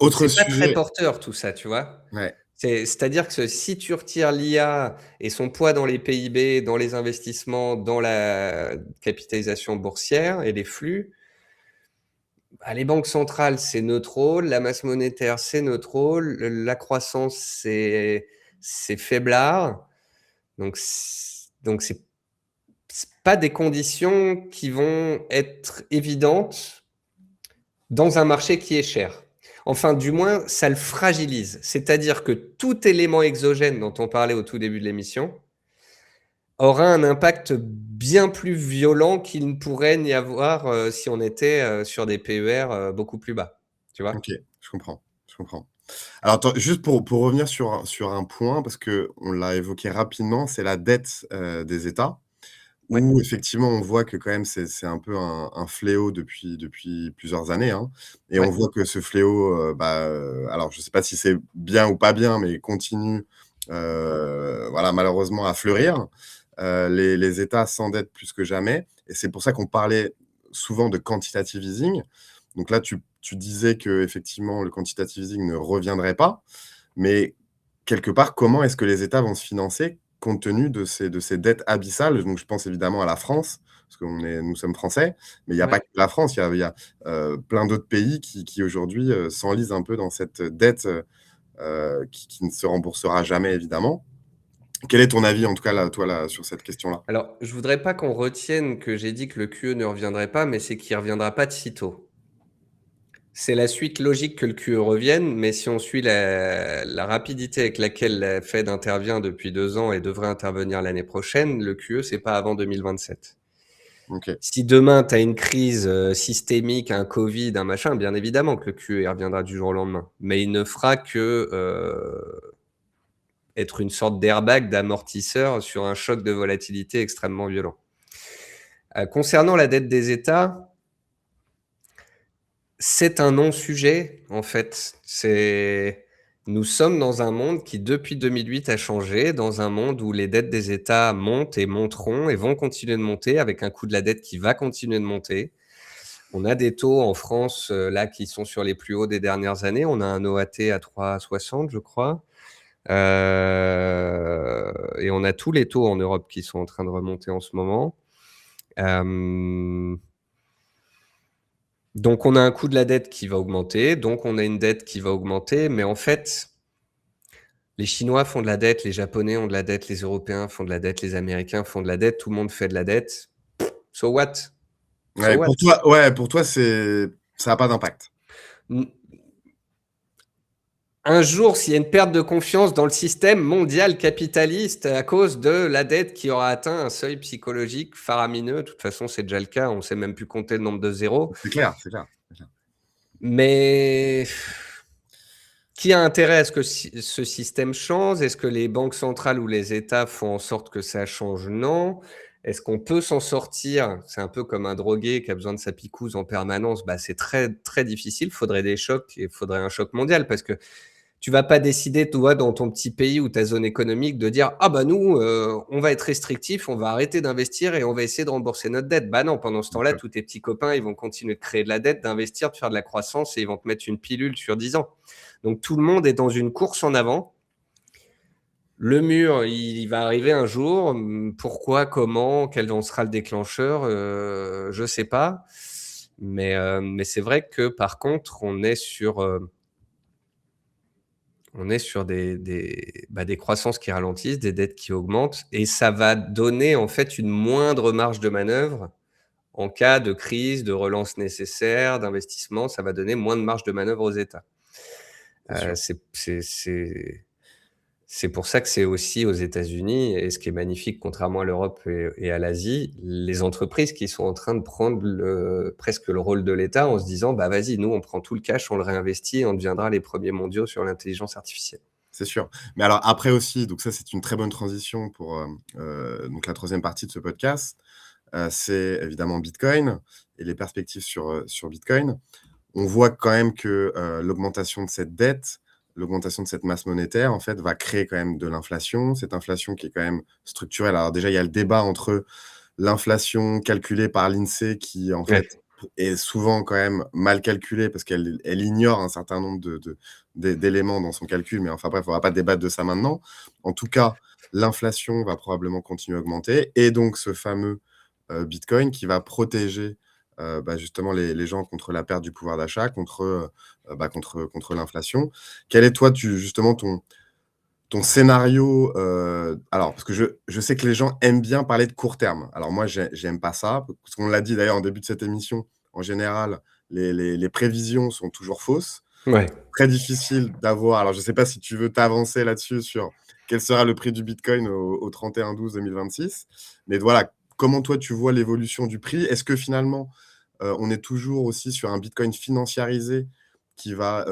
A: autre
B: C'est pas très
A: sujet.
B: porteur tout ça, tu vois.
A: Ouais.
B: C'est-à-dire que si tu retires l'IA et son poids dans les PIB, dans les investissements, dans la capitalisation boursière et les flux, bah, les banques centrales, c'est neutral, la masse monétaire, c'est neutral, la croissance, c'est faiblard. Donc, c'est pas des conditions qui vont être évidentes dans un marché qui est cher. Enfin, du moins, ça le fragilise. C'est-à-dire que tout élément exogène dont on parlait au tout début de l'émission aura un impact bien plus violent qu'il ne pourrait n'y avoir si on était sur des PER beaucoup plus bas. Tu vois?
A: Ok, je comprends. Alors, attends, juste pour revenir sur un point, parce qu'on l'a évoqué rapidement, c'est la dette des États,
B: Ouais.
A: où effectivement on voit que quand même c'est un peu un fléau depuis plusieurs années, hein. Et on
B: Ouais.
A: voit que ce fléau, alors je ne sais pas si c'est bien ou pas bien, mais continue, voilà, malheureusement à fleurir. Les États s'endettent plus que jamais et c'est pour ça qu'on parlait souvent de quantitative easing. Donc là, tu disais qu'effectivement le quantitative easing ne reviendrait pas, mais quelque part, comment est-ce que les États vont se financer compte tenu de ces dettes abyssales? Donc je pense évidemment à la France, parce nous sommes français, mais il y a pas
B: Ouais.
A: que la France, il y a plein d'autres pays qui aujourd'hui, s'enlisent un peu dans cette dette, qui ne se remboursera jamais évidemment. Quel est ton avis en tout cas là, toi là, sur cette question-là?
B: Alors, je voudrais pas qu'on retienne que j'ai dit que le QE ne reviendrait pas, mais c'est qu'il reviendra pas de sitôt. C'est la suite logique que le QE revienne, mais si on suit la rapidité avec laquelle la Fed intervient depuis 2 ans et devrait intervenir l'année prochaine, le QE, c'est pas avant 2027.
A: OK.
B: Si demain, tu as une crise systémique, un Covid, un machin, bien évidemment que le QE il reviendra du jour au lendemain. Mais il ne fera que être une sorte d'airbag, d'amortisseur sur un choc de volatilité extrêmement violent. Concernant la dette des États, c'est un non-sujet, en fait. Nous sommes dans un monde qui, depuis 2008, a changé, dans un monde où les dettes des États montent et monteront et vont continuer de monter, avec un coût de la dette qui va continuer de monter. On a des taux en France, là, qui sont sur les plus hauts des dernières années. On a un OAT à 3,60, je crois. Et on a tous les taux en Europe qui sont en train de remonter en ce moment. Donc on a un coût de la dette qui va augmenter, donc on a une dette qui va augmenter, mais en fait, les Chinois font de la dette, les Japonais ont de la dette, les Européens font de la dette, les Américains font de la dette, tout le monde fait de la dette. So what? So
A: Ouais,
B: what?
A: pour toi, ça a pas d'impact.
B: Un jour, s'il y a une perte de confiance dans le système mondial capitaliste à cause de la dette qui aura atteint un seuil psychologique faramineux, de toute façon, c'est déjà le cas, on ne sait même plus compter le nombre de zéros.
A: C'est clair, c'est clair, c'est clair.
B: Mais qui a intérêt à ce que ce système change? Est-ce que les banques centrales ou les États font en sorte que ça change? Non. Est-ce qu'on peut s'en sortir? C'est un peu comme un drogué qui a besoin de sa picouse en permanence. Bah, c'est très, très difficile. Il faudrait des chocs et il faudrait un choc mondial parce que tu vas pas décider, toi, dans ton petit pays ou ta zone économique, de dire ah bah nous, on va être restrictif, on va arrêter d'investir et on va essayer de rembourser notre dette. Bah non, pendant ce temps-là, tous tes petits copains, ils vont continuer de créer de la dette, d'investir, de faire de la croissance et ils vont te mettre une pilule sur 10 ans. Donc tout le monde est dans une course en avant. Le mur, il va arriver un jour. Pourquoi, comment, quel en sera le déclencheur, je sais pas. Mais c'est vrai que par contre, on est sur des croissances qui ralentissent, des dettes qui augmentent, et ça va donner en fait une moindre marge de manœuvre en cas de crise, de relance nécessaire, d'investissement. Ça va donner moins de marge de manœuvre aux États.
A: C'est sûr.
B: C'est pour ça que c'est aussi aux États-Unis, et ce qui est magnifique, contrairement à l'Europe et à l'Asie, les entreprises qui sont en train de prendre presque le rôle de l'État en se disant bah vas-y, nous on prend tout le cash, on le réinvestit et on deviendra les premiers mondiaux sur l'intelligence artificielle.
A: C'est sûr. Mais alors après aussi, donc ça, c'est une très bonne transition pour, donc la troisième partie de ce podcast, c'est évidemment Bitcoin et les perspectives sur Bitcoin. On voit quand même que, l'augmentation de cette dette, l'augmentation de cette masse monétaire, en fait, va créer quand même de l'inflation. Cette inflation qui est quand même structurelle. Alors déjà, il y a le débat entre l'inflation calculée par l'INSEE qui, en
B: Ouais.
A: fait, est souvent quand même mal calculée parce qu'elle ignore un certain nombre d'éléments dans son calcul. Mais enfin bref, on va pas débattre de ça maintenant. En tout cas, l'inflation va probablement continuer à augmenter et donc ce fameux, Bitcoin qui va protéger, justement les gens contre la perte du pouvoir d'achat, contre l'inflation. Quel est toi, justement ton scénario, alors parce que je sais que les gens aiment bien parler de court terme. Alors moi, j'aime pas ça, parce qu'on l'a dit d'ailleurs en début de cette émission, en général, les prévisions sont toujours fausses.
B: Ouais.
A: Très difficile d'avoir, alors je sais pas si tu veux t'avancer là-dessus sur quel sera le prix du bitcoin au 31/12/2026. Mais voilà, comment toi tu vois l'évolution du prix? Est-ce que finalement, on est toujours aussi sur un bitcoin financiarisé qui va,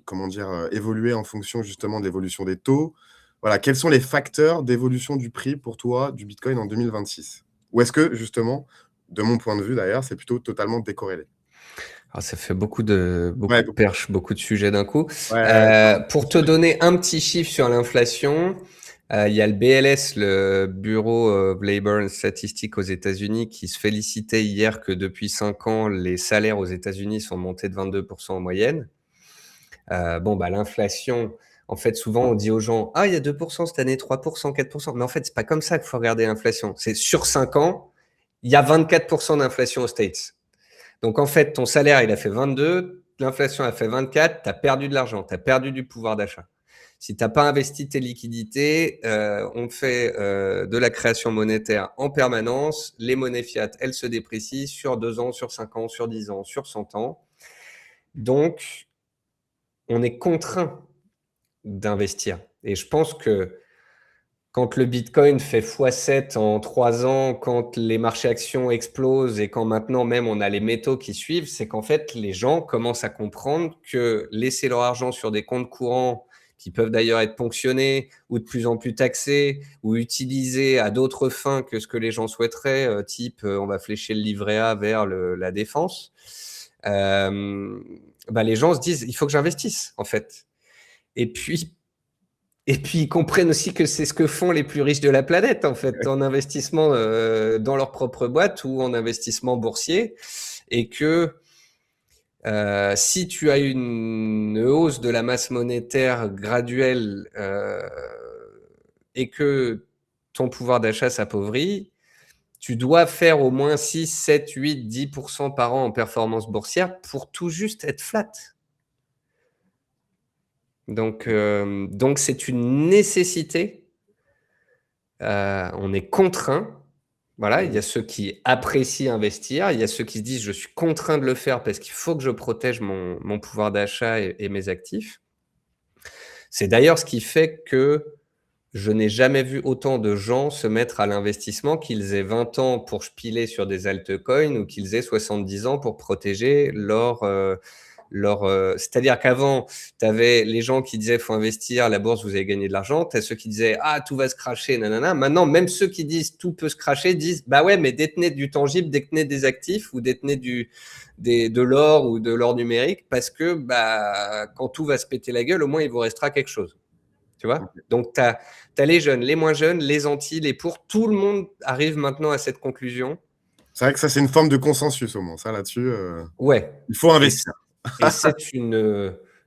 A: comment dire? Évoluer en fonction justement de l'évolution des taux? Voilà, quels sont les facteurs d'évolution du prix pour toi du bitcoin en 2026? Ou est-ce que justement, de mon point de vue d'ailleurs, c'est plutôt totalement décorrélé?
B: Ah, ça fait beaucoup
A: Ouais,
B: de perches, beaucoup de sujets d'un coup.
A: ouais, non,
B: Pour te donner un petit chiffre sur l'inflation, il y a le BLS, le Bureau of Labor and Statistics aux États-Unis, qui se félicitait hier que depuis 5 ans, les salaires aux États-Unis sont montés de 22% en moyenne. L'inflation, en fait, souvent on dit aux gens: «Ah, il y a 2% cette année, 3%, 4%». Mais en fait, c'est pas comme ça qu'il faut regarder l'inflation. C'est sur 5 ans, il y a 24% d'inflation aux States. Donc en fait, ton salaire, il a fait 22, l'inflation a fait 24, tu as perdu de l'argent, tu as perdu du pouvoir d'achat. Si tu n'as pas investi tes liquidités, on fait de la création monétaire en permanence. Les monnaies fiat, elles se déprécient sur 2 ans, sur 5 ans, sur 10 ans, sur 100 ans. Donc, on est contraint d'investir. Et je pense que quand le Bitcoin fait x7 en 3 ans, quand les marchés actions explosent et quand maintenant même on a les métaux qui suivent, c'est qu'en fait les gens commencent à comprendre que laisser leur argent sur des comptes courants qui peuvent d'ailleurs être ponctionnés ou de plus en plus taxés ou utilisés à d'autres fins que ce que les gens souhaiteraient, type on va flécher le livret A vers la défense, euh, bah, les gens se disent il faut que j'investisse en fait. Et puis ils comprennent aussi que c'est ce que font les plus riches de la planète, en fait, en investissement dans leur propre boîte ou en investissement boursier. Et que si tu as une hausse de la masse monétaire graduelle et que ton pouvoir d'achat s'appauvrit, tu dois faire au moins 6, 7, 8, 10% par an en performance boursière pour tout juste être flat. Donc c'est une nécessité. On est contraint. Voilà, il y a ceux qui apprécient investir, il y a ceux qui se disent je suis contraint de le faire parce qu'il faut que je protège mon pouvoir d'achat et mes actifs. C'est d'ailleurs ce qui fait que je n'ai jamais vu autant de gens se mettre à l'investissement, qu'ils aient 20 ans pour piler sur des altcoins ou qu'ils aient 70 ans pour protéger c'est-à-dire qu'avant, tu avais les gens qui disaient faut investir, la bourse, vous allez gagner de l'argent. Tu as ceux qui disaient ah, tout va se cracher, nanana. Maintenant, même ceux qui disent tout peut se cracher disent bah ouais, mais détenez du tangible, détenez des actifs ou détenez de l'or ou de l'or numérique parce que bah, quand tout va se péter la gueule, au moins il vous restera quelque chose. Tu vois. Donc, tu as les jeunes, les moins jeunes, les anti, les pour. Tout le monde arrive maintenant à cette conclusion.
A: C'est vrai que ça, c'est une forme de consensus au moins. Ça, là-dessus,
B: ouais.
A: Il faut investir.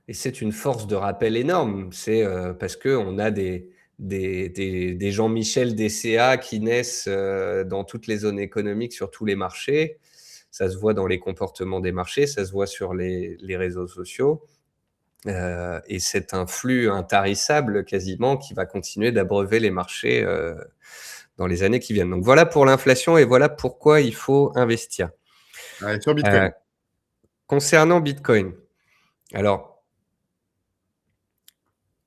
B: Et c'est une force de rappel énorme. C'est parce qu'on a des Jean-Michel DCA qui naissent dans toutes les zones économiques, sur tous les marchés. Ça se voit dans les comportements des marchés, ça se voit sur les réseaux sociaux. Et c'est un flux intarissable quasiment qui va continuer d'abreuver les marchés dans les années qui viennent. Donc voilà pour l'inflation et voilà pourquoi il faut investir.
A: Allez, sur Bitcoin.
B: Concernant Bitcoin, alors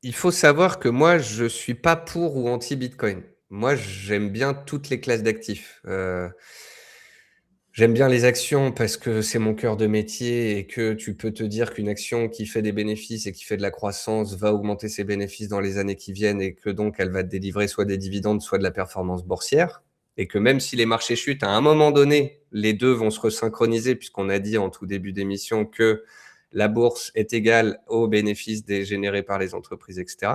B: il faut savoir que moi je suis pas pour ou anti Bitcoin. Moi j'aime bien toutes les classes d'actifs. J'aime bien les actions parce que c'est mon cœur de métier et que tu peux te dire qu'une action qui fait des bénéfices et qui fait de la croissance va augmenter ses bénéfices dans les années qui viennent et que donc elle va te délivrer soit des dividendes, soit de la performance boursière. Et que même si les marchés chutent, à un moment donné, les deux vont se resynchroniser puisqu'on a dit en tout début d'émission que la bourse est égale aux bénéfices générés par les entreprises, etc.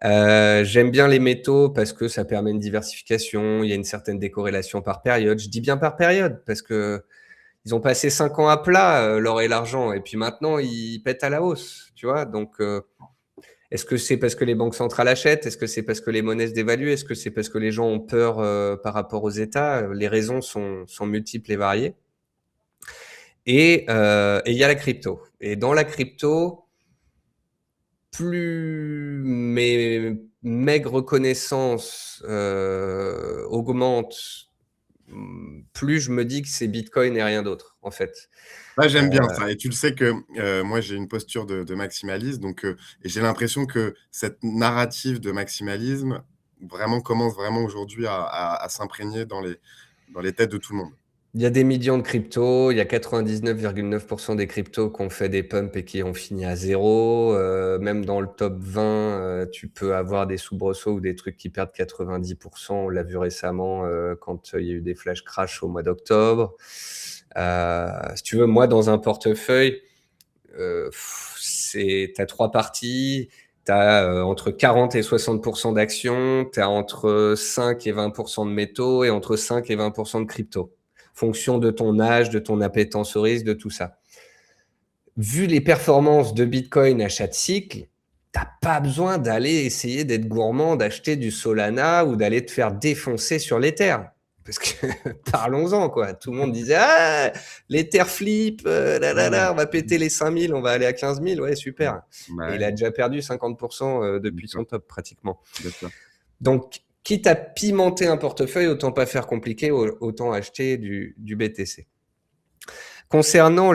B: J'aime bien les métaux parce que ça permet une diversification, il y a une certaine décorrélation par période. Je dis bien par période parce que ils ont passé 5 ans à plat, l'or et l'argent, et puis maintenant ils pètent à la hausse, tu vois. Donc, est-ce que c'est parce que les banques centrales achètent? Est-ce que c'est parce que les monnaies se dévaluent? Est-ce que c'est parce que les gens ont peur par rapport aux États? Les raisons sont multiples et variées. Et il y a la crypto. Et dans la crypto, plus mes maigres connaissances augmentent, plus je me dis que c'est Bitcoin et rien d'autre, en fait.
A: Ouais, j'aime bien ça. Et tu le sais que moi, j'ai une posture de maximaliste. Donc, et j'ai l'impression que cette narrative de maximalisme vraiment commence vraiment aujourd'hui à s'imprégner dans les têtes de tout le monde.
B: Il y a des millions de cryptos, il y a 99,9% des cryptos qui ont fait des pumps et qui ont fini à zéro. Même dans le top 20, tu peux avoir des soubresauts ou des trucs qui perdent 90%. On l'a vu récemment quand il y a eu des flash crash au mois d'octobre. Si tu veux, moi, dans un portefeuille, t'as 3 parties. Tu as entre 40 et 60% d'actions, tu as entre 5 et 20% de métaux et entre 5 et 20% de crypto. Fonction de ton âge, de ton appétence au risque, de tout ça. Vu les performances de Bitcoin à chaque cycle, t'as pas besoin d'aller essayer d'être gourmand, d'acheter du Solana ou d'aller te faire défoncer sur l'Ether. Parce que parlons-en, quoi. Tout le monde disait ah, l'Ether flip, on va péter les 5000, on va aller à 15 000, ouais, super. Et il a déjà perdu 50% depuis son top, pratiquement. Donc, quitte à pimenter un portefeuille, autant pas faire compliqué, autant acheter du BTC. Concernant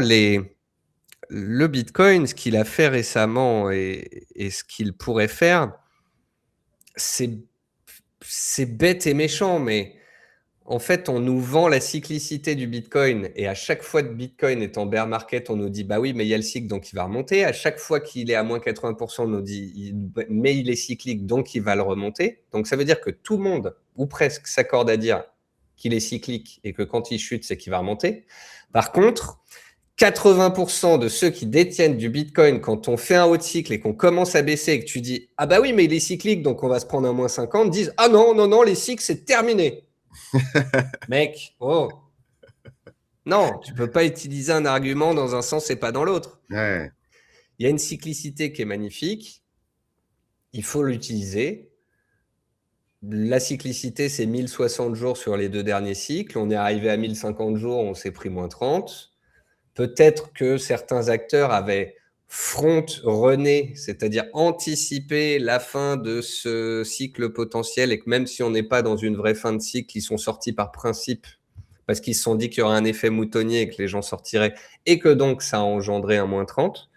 B: le Bitcoin, ce qu'il a fait récemment et ce qu'il pourrait faire, c'est c'est bête et méchant, mais en fait, on nous vend la cyclicité du Bitcoin et à chaque fois que Bitcoin est en bear market, on nous dit: «Bah oui, mais il y a le cycle, donc il va remonter». À chaque fois qu'il est à moins 80, on nous dit: Mais il est cyclique, donc il va le remonter». Donc ça veut dire que tout le monde, ou presque, s'accorde à dire qu'il est cyclique et que quand il chute, c'est qu'il va remonter. Par contre, 80 de ceux qui détiennent du Bitcoin, quand on fait un haut cycle et qu'on commence à baisser et que tu dis: «Ah bah oui, mais il est cyclique, donc on va se prendre un moins 50», disent: «Ah non, non, non, les cycles, c'est terminé». Mec, oh, non, tu peux pas utiliser un argument dans un sens et pas dans l'autre.
A: Ouais,
B: Il y a une cyclicité qui est magnifique, il faut l'utiliser. La cyclicité, c'est 1060 jours sur les 2 derniers cycles. On est arrivé à 1050 jours, on s'est pris -30. Peut-être que certains acteurs avaient front-runné, c'est-à-dire anticipé la fin de ce cycle potentiel et que même si on n'est pas dans une vraie fin de cycle, ils sont sortis par principe parce qu'ils se sont dit qu'il y aurait un effet moutonnier et que les gens sortiraient et que donc ça a engendré un -30.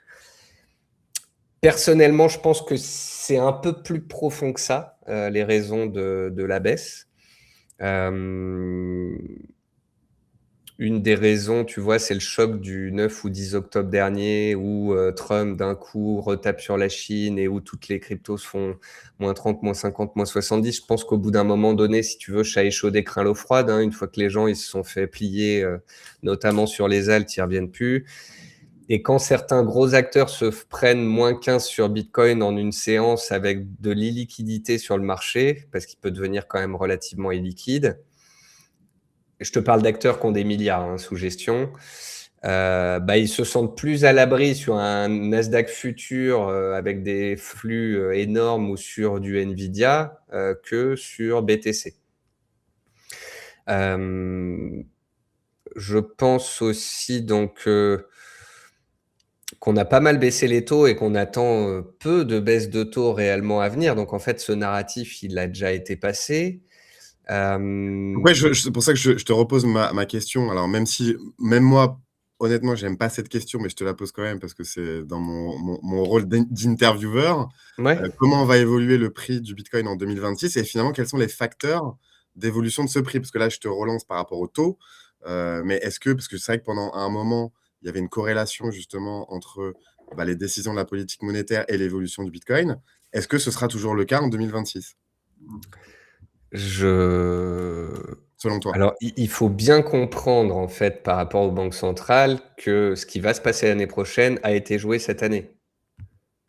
B: Personnellement, je pense que c'est un peu plus profond que ça, les raisons de la baisse. Euh, une des raisons, tu vois, c'est le choc du 9 ou 10 octobre dernier où Trump d'un coup retape sur la Chine et où toutes les cryptos se font -30, -50, -70. Je pense qu'au bout d'un moment donné, si tu veux, chat échaudé craint l'eau froide, hein. Une fois que les gens ils se sont fait plier, notamment sur les altes, ils reviennent plus. Et quand certains gros acteurs se prennent -15 sur Bitcoin en une séance avec de l'illiquidité sur le marché, parce qu'il peut devenir quand même relativement illiquide, je te parle d'acteurs qui ont des milliards hein, sous gestion, bah, ils se sentent plus à l'abri sur un Nasdaq futur avec des flux énormes ou sur du Nvidia que sur BTC. Euh, je pense aussi donc qu'on a pas mal baissé les taux et qu'on attend peu de baisse de taux réellement à venir. Donc en fait, ce narratif, il a déjà été passé. Euh,
A: ouais, c'est pour ça que je te repose ma question. Alors, même si, même moi, honnêtement, j'aime pas cette question, mais je te la pose quand même parce que c'est dans mon rôle d'intervieweur.
B: ouais.
A: Comment va évoluer le prix du Bitcoin en 2026 et finalement, quels sont les facteurs d'évolution de ce prix? Parce que là, je te relance par rapport au taux, mais est-ce que, parce que c'est vrai que pendant un moment, il y avait une corrélation justement entre bah, les décisions de la politique monétaire et l'évolution du Bitcoin. Est-ce que ce sera toujours le cas en 2026,
B: Je
A: selon toi?
B: Alors, il faut bien comprendre, en fait, par rapport aux banques centrales, que ce qui va se passer l'année prochaine a été joué cette année.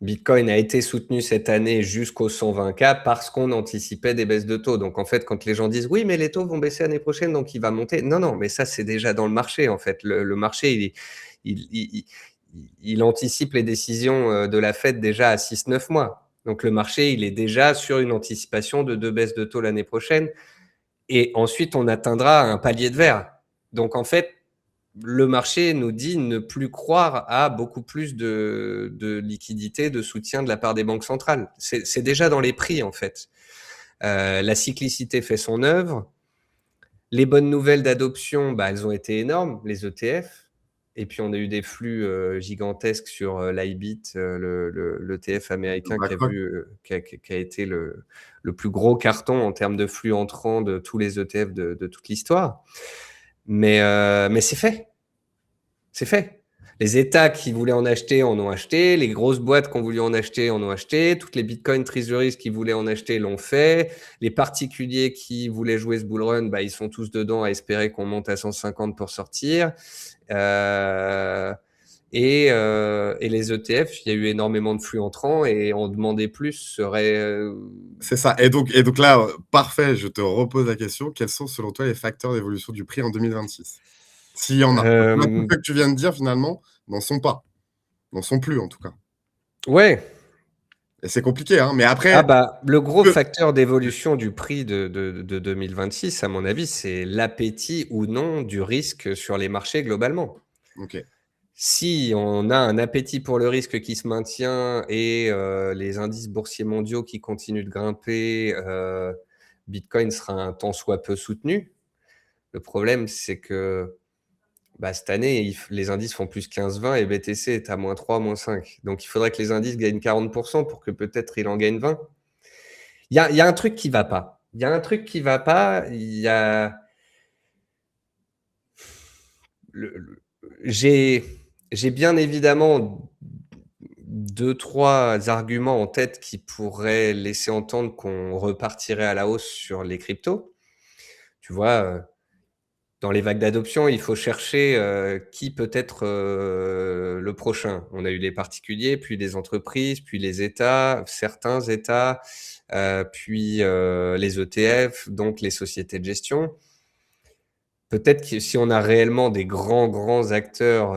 B: Bitcoin a été soutenu cette année jusqu'aux 120K parce qu'on anticipait des baisses de taux. Donc, en fait, quand les gens disent: «Oui, mais les taux vont baisser l'année prochaine, donc il va monter». Non, non, mais ça, c'est déjà dans le marché, en fait. Le marché, il anticipe les décisions, de la Fed déjà à 6, 9 mois. Donc le marché, il est déjà sur une anticipation de 2 baisses de taux l'année prochaine. Et ensuite, on atteindra un palier de verre. Donc, en fait, le marché nous dit ne plus croire à beaucoup plus de liquidité, de soutien de la part des banques centrales. C'est déjà dans les prix, en fait. La cyclicité fait son œuvre. Les bonnes nouvelles d'adoption, bah, elles ont été énormes, les ETF. Et puis, on a eu des flux gigantesques sur l'IBIT, l'ETF américain
A: BlackRock.
B: qui a été le plus gros carton en termes de flux entrants de tous les ETF de toute l'histoire. Mais c'est fait. C'est fait. Les États qui voulaient en acheter en ont acheté, les grosses boîtes qui ont voulu en acheter en ont acheté, toutes les Bitcoin treasuries qui voulaient en acheter l'ont fait, les particuliers qui voulaient jouer ce bull run, bah, ils sont tous dedans à espérer qu'on monte à 150 pour sortir. Euh, et les ETF, il y a eu énormément de flux entrants et en demander plus serait...
A: C'est ça. Et donc là, parfait, je te repose la question. Quels sont, selon toi, les facteurs d'évolution du prix en 2026? S'il y en a. Parce que là, tout
B: euh,
A: ce que tu viens de dire, finalement, n'en sont pas. N'en sont plus, en tout cas.
B: ouais.
A: Et c'est compliqué, hein. Mais
B: Ah
A: après,
B: bah, le gros
A: que-
B: facteur d'évolution du prix de 2026, à mon avis, c'est l'appétit ou non du risque sur les marchés globalement.
A: ok.
B: Si on a un appétit pour le risque qui se maintient et les indices boursiers mondiaux qui continuent de grimper, Bitcoin sera un tant soit peu soutenu. Le problème, c'est que Bah, cette année, les indices font plus 15-20 et BTC est à -3, -5. Donc, il faudrait que les indices gagnent 40% pour que peut-être il en gagne 20. Il y a un truc qui va pas. Il y a un truc qui va pas. J'ai bien évidemment deux, trois arguments en tête qui pourraient laisser entendre qu'on repartirait à la hausse sur les cryptos. Tu vois, dans les vagues d'adoption, il faut chercher qui peut être le prochain. On a eu les particuliers, puis les entreprises, puis les États, certains États, puis les ETF, donc les sociétés de gestion. Peut-être que si on a réellement des grands acteurs,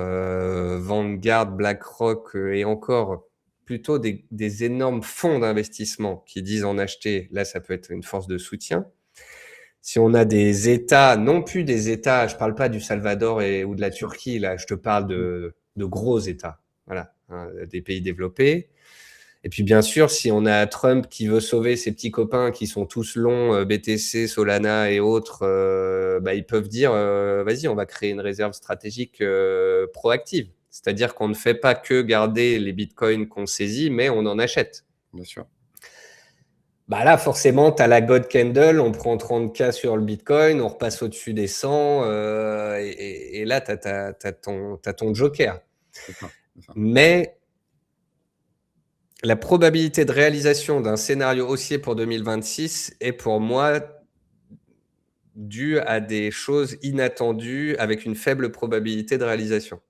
B: Vanguard, BlackRock et encore plutôt des énormes fonds d'investissement qui disent en acheter, là, ça peut être une force de soutien. Si on a des États, non plus des États, je parle pas du Salvador ou de la Turquie, là, je te parle de gros États, voilà, hein, des pays développés. Et puis bien sûr, si on a Trump qui veut sauver ses petits copains qui sont tous longs, BTC, Solana et autres, ils peuvent dire vas-y, on va créer une réserve stratégique proactive. C'est-à-dire qu'on ne fait pas que garder les bitcoins qu'on saisit, mais on en achète.
A: Bien sûr.
B: Bah là, forcément, tu as la God Candle, on prend 30K sur le bitcoin, on repasse au-dessus des 100, et là, tu as ton joker.
A: C'est ça.
B: Mais la probabilité de réalisation d'un scénario haussier pour 2026 est pour moi due à des choses inattendues avec une faible probabilité de réalisation.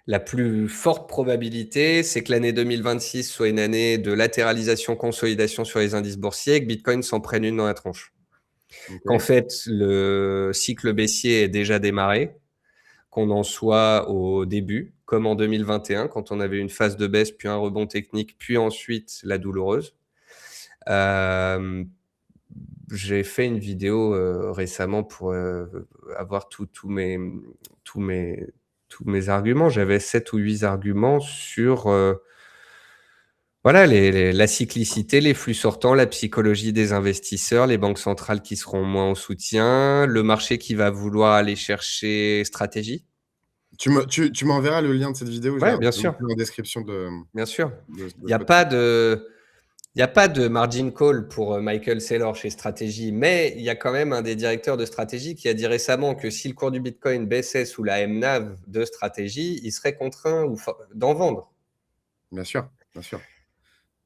B: La plus forte probabilité, c'est que l'année 2026 soit une année de latéralisation, consolidation sur les indices boursiers et que Bitcoin s'en prenne une dans la tronche.
A: Okay.
B: Qu'en fait, le cycle baissier est déjà démarré, qu'on en soit au début, comme en 2021, quand on avait une phase de baisse, puis un rebond technique, puis ensuite la douloureuse. J'ai fait une vidéo récemment pour avoir tous mes arguments. J'avais 7 ou 8 arguments sur voilà, la cyclicité, les flux sortants, la psychologie des investisseurs, les banques centrales qui seront moins en soutien, le marché qui va vouloir aller chercher stratégie.
A: Tu m'enverras le lien de cette vidéo, je
B: Ouais,
A: la
B: bien
A: je la
B: sûr,
A: mettrai en description de
B: bien sûr.
A: de
B: Il y
A: ce
B: a
A: podcast.
B: pas de Il n'y a pas de margin call pour Michael Saylor chez Strategy, mais il y a quand même un des directeurs de Strategy qui a dit récemment que si le cours du Bitcoin baissait sous la MNAV de Strategy, il serait contraint d'en vendre.
A: Bien sûr, bien sûr.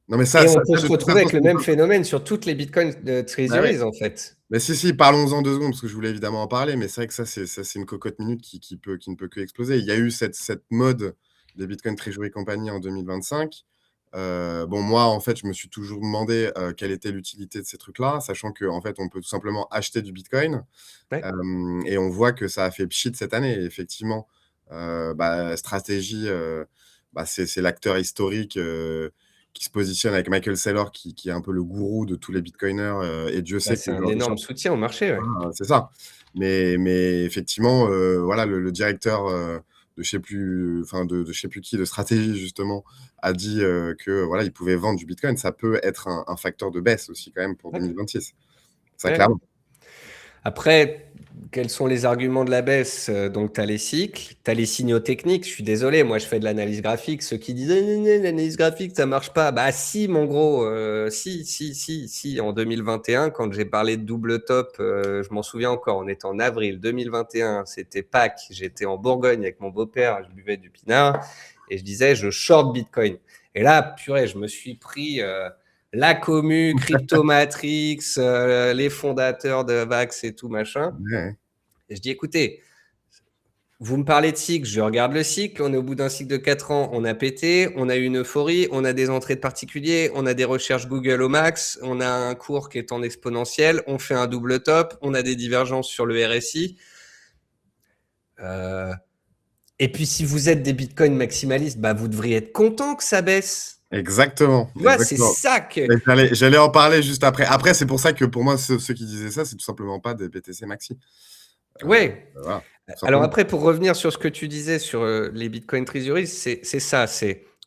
A: Non, mais
B: Et
A: ça
B: on peut se
A: de toute
B: retrouver
A: façon,
B: avec le même phénomène sur toutes les Bitcoin
A: bah, ouais.
B: treasuries, en fait.
A: Mais si, parlons-en 2 secondes, parce que je voulais évidemment en parler, mais c'est vrai que ça, c'est une cocotte minute qui ne peut que exploser. Il y a eu cette mode des Bitcoin Treasury Company en 2025. Bon, moi, en fait, je me suis toujours demandé, quelle était l'utilité de ces trucs-là, sachant qu'en fait, on peut tout simplement acheter du bitcoin.
B: Ouais.
A: Et on voit que ça a fait pchit cette année. Et effectivement, Stratégie, c'est l'acteur historique qui se positionne avec Michael Saylor, qui est un peu le gourou de tous les bitcoiners. Et Dieu
B: Bah,
A: sait que
B: c'est un énorme soutien au marché. Ouais.
A: voilà, c'est ça. Mais effectivement, voilà, le directeur de je sais plus, enfin de je sais plus qui, de stratégie justement, a dit que voilà, il pouvait vendre du bitcoin. Ça peut être un facteur de baisse aussi quand même pour
B: Ouais.
A: 2026. Ça,
B: Ouais.
A: clairement.
B: Après, quels sont les arguments de la baisse? Donc, tu as les cycles, tu as les signaux techniques. Je suis désolé, moi, je fais de l'analyse graphique. Ceux qui disent l'analyse graphique, ça marche pas. Bah, si, mon gros, si. En 2021, quand j'ai parlé de double top, je m'en souviens encore, on était en avril 2021, c'était Pâques. J'étais en Bourgogne avec mon beau-père, je buvais du pinard et je disais, je short Bitcoin. Et là, purée, je me suis pris. La commu, Cryptomatrix, les fondateurs de Vax et tout machin.
A: Ouais.
B: Et je dis, écoutez, vous me parlez de cycle, je regarde le cycle, on est au bout d'un cycle de 4 ans, on a pété, on a eu une euphorie, on a des entrées de particuliers, on a des recherches Google au max, on a un cours qui est en exponentiel, on fait un double top, on a des divergences sur le RSI. Et puis si vous êtes des bitcoins maximalistes, bah, vous devriez être content que ça baisse.
A: Exactement,
B: Tu vois, c'est
A: exactement.
B: ça que...
A: Et j'allais en parler juste après. Après, c'est pour ça que pour moi, ceux qui disaient ça, c'est tout simplement pas des BTC Maxi.
B: Ouais.
A: Voilà, tout
B: Alors
A: simplement.
B: après, pour revenir sur ce que tu disais sur les Bitcoin Treasuries, c'est ça.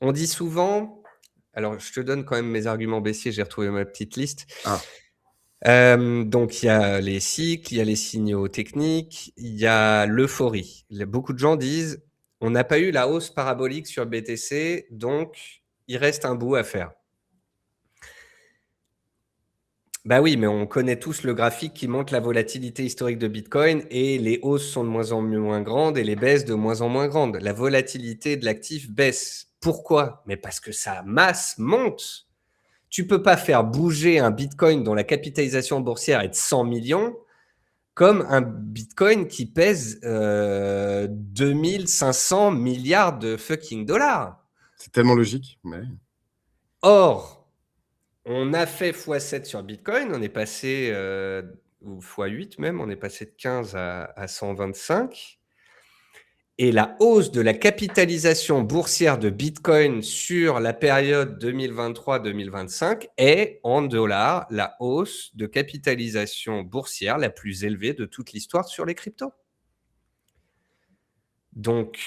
B: On dit souvent, alors je te donne quand même mes arguments baissiers, j'ai retrouvé ma petite liste.
A: Ah.
B: Donc il y a les cycles, il y a les signaux techniques, il y a l'euphorie. Beaucoup de gens disent: «On n'a pas eu la hausse parabolique sur BTC, donc il reste un bout à faire». Bah oui, mais on connaît tous le graphique qui montre la volatilité historique de Bitcoin et les hausses sont de moins en moins grandes et les baisses de moins en moins grandes. La volatilité de l'actif baisse. Pourquoi? Mais parce que sa masse monte. Tu peux pas faire bouger un Bitcoin dont la capitalisation boursière est de 100 millions comme un Bitcoin qui pèse 2500 milliards de fucking dollars.
A: C'est tellement logique, mais
B: Or, on a fait x7 sur Bitcoin, on est passé, ou x8 même, on est passé de 15 à 125. Et la hausse de la capitalisation boursière de Bitcoin sur la période 2023-2025 est, en dollars, la hausse de capitalisation boursière la plus élevée de toute l'histoire sur les cryptos. Donc,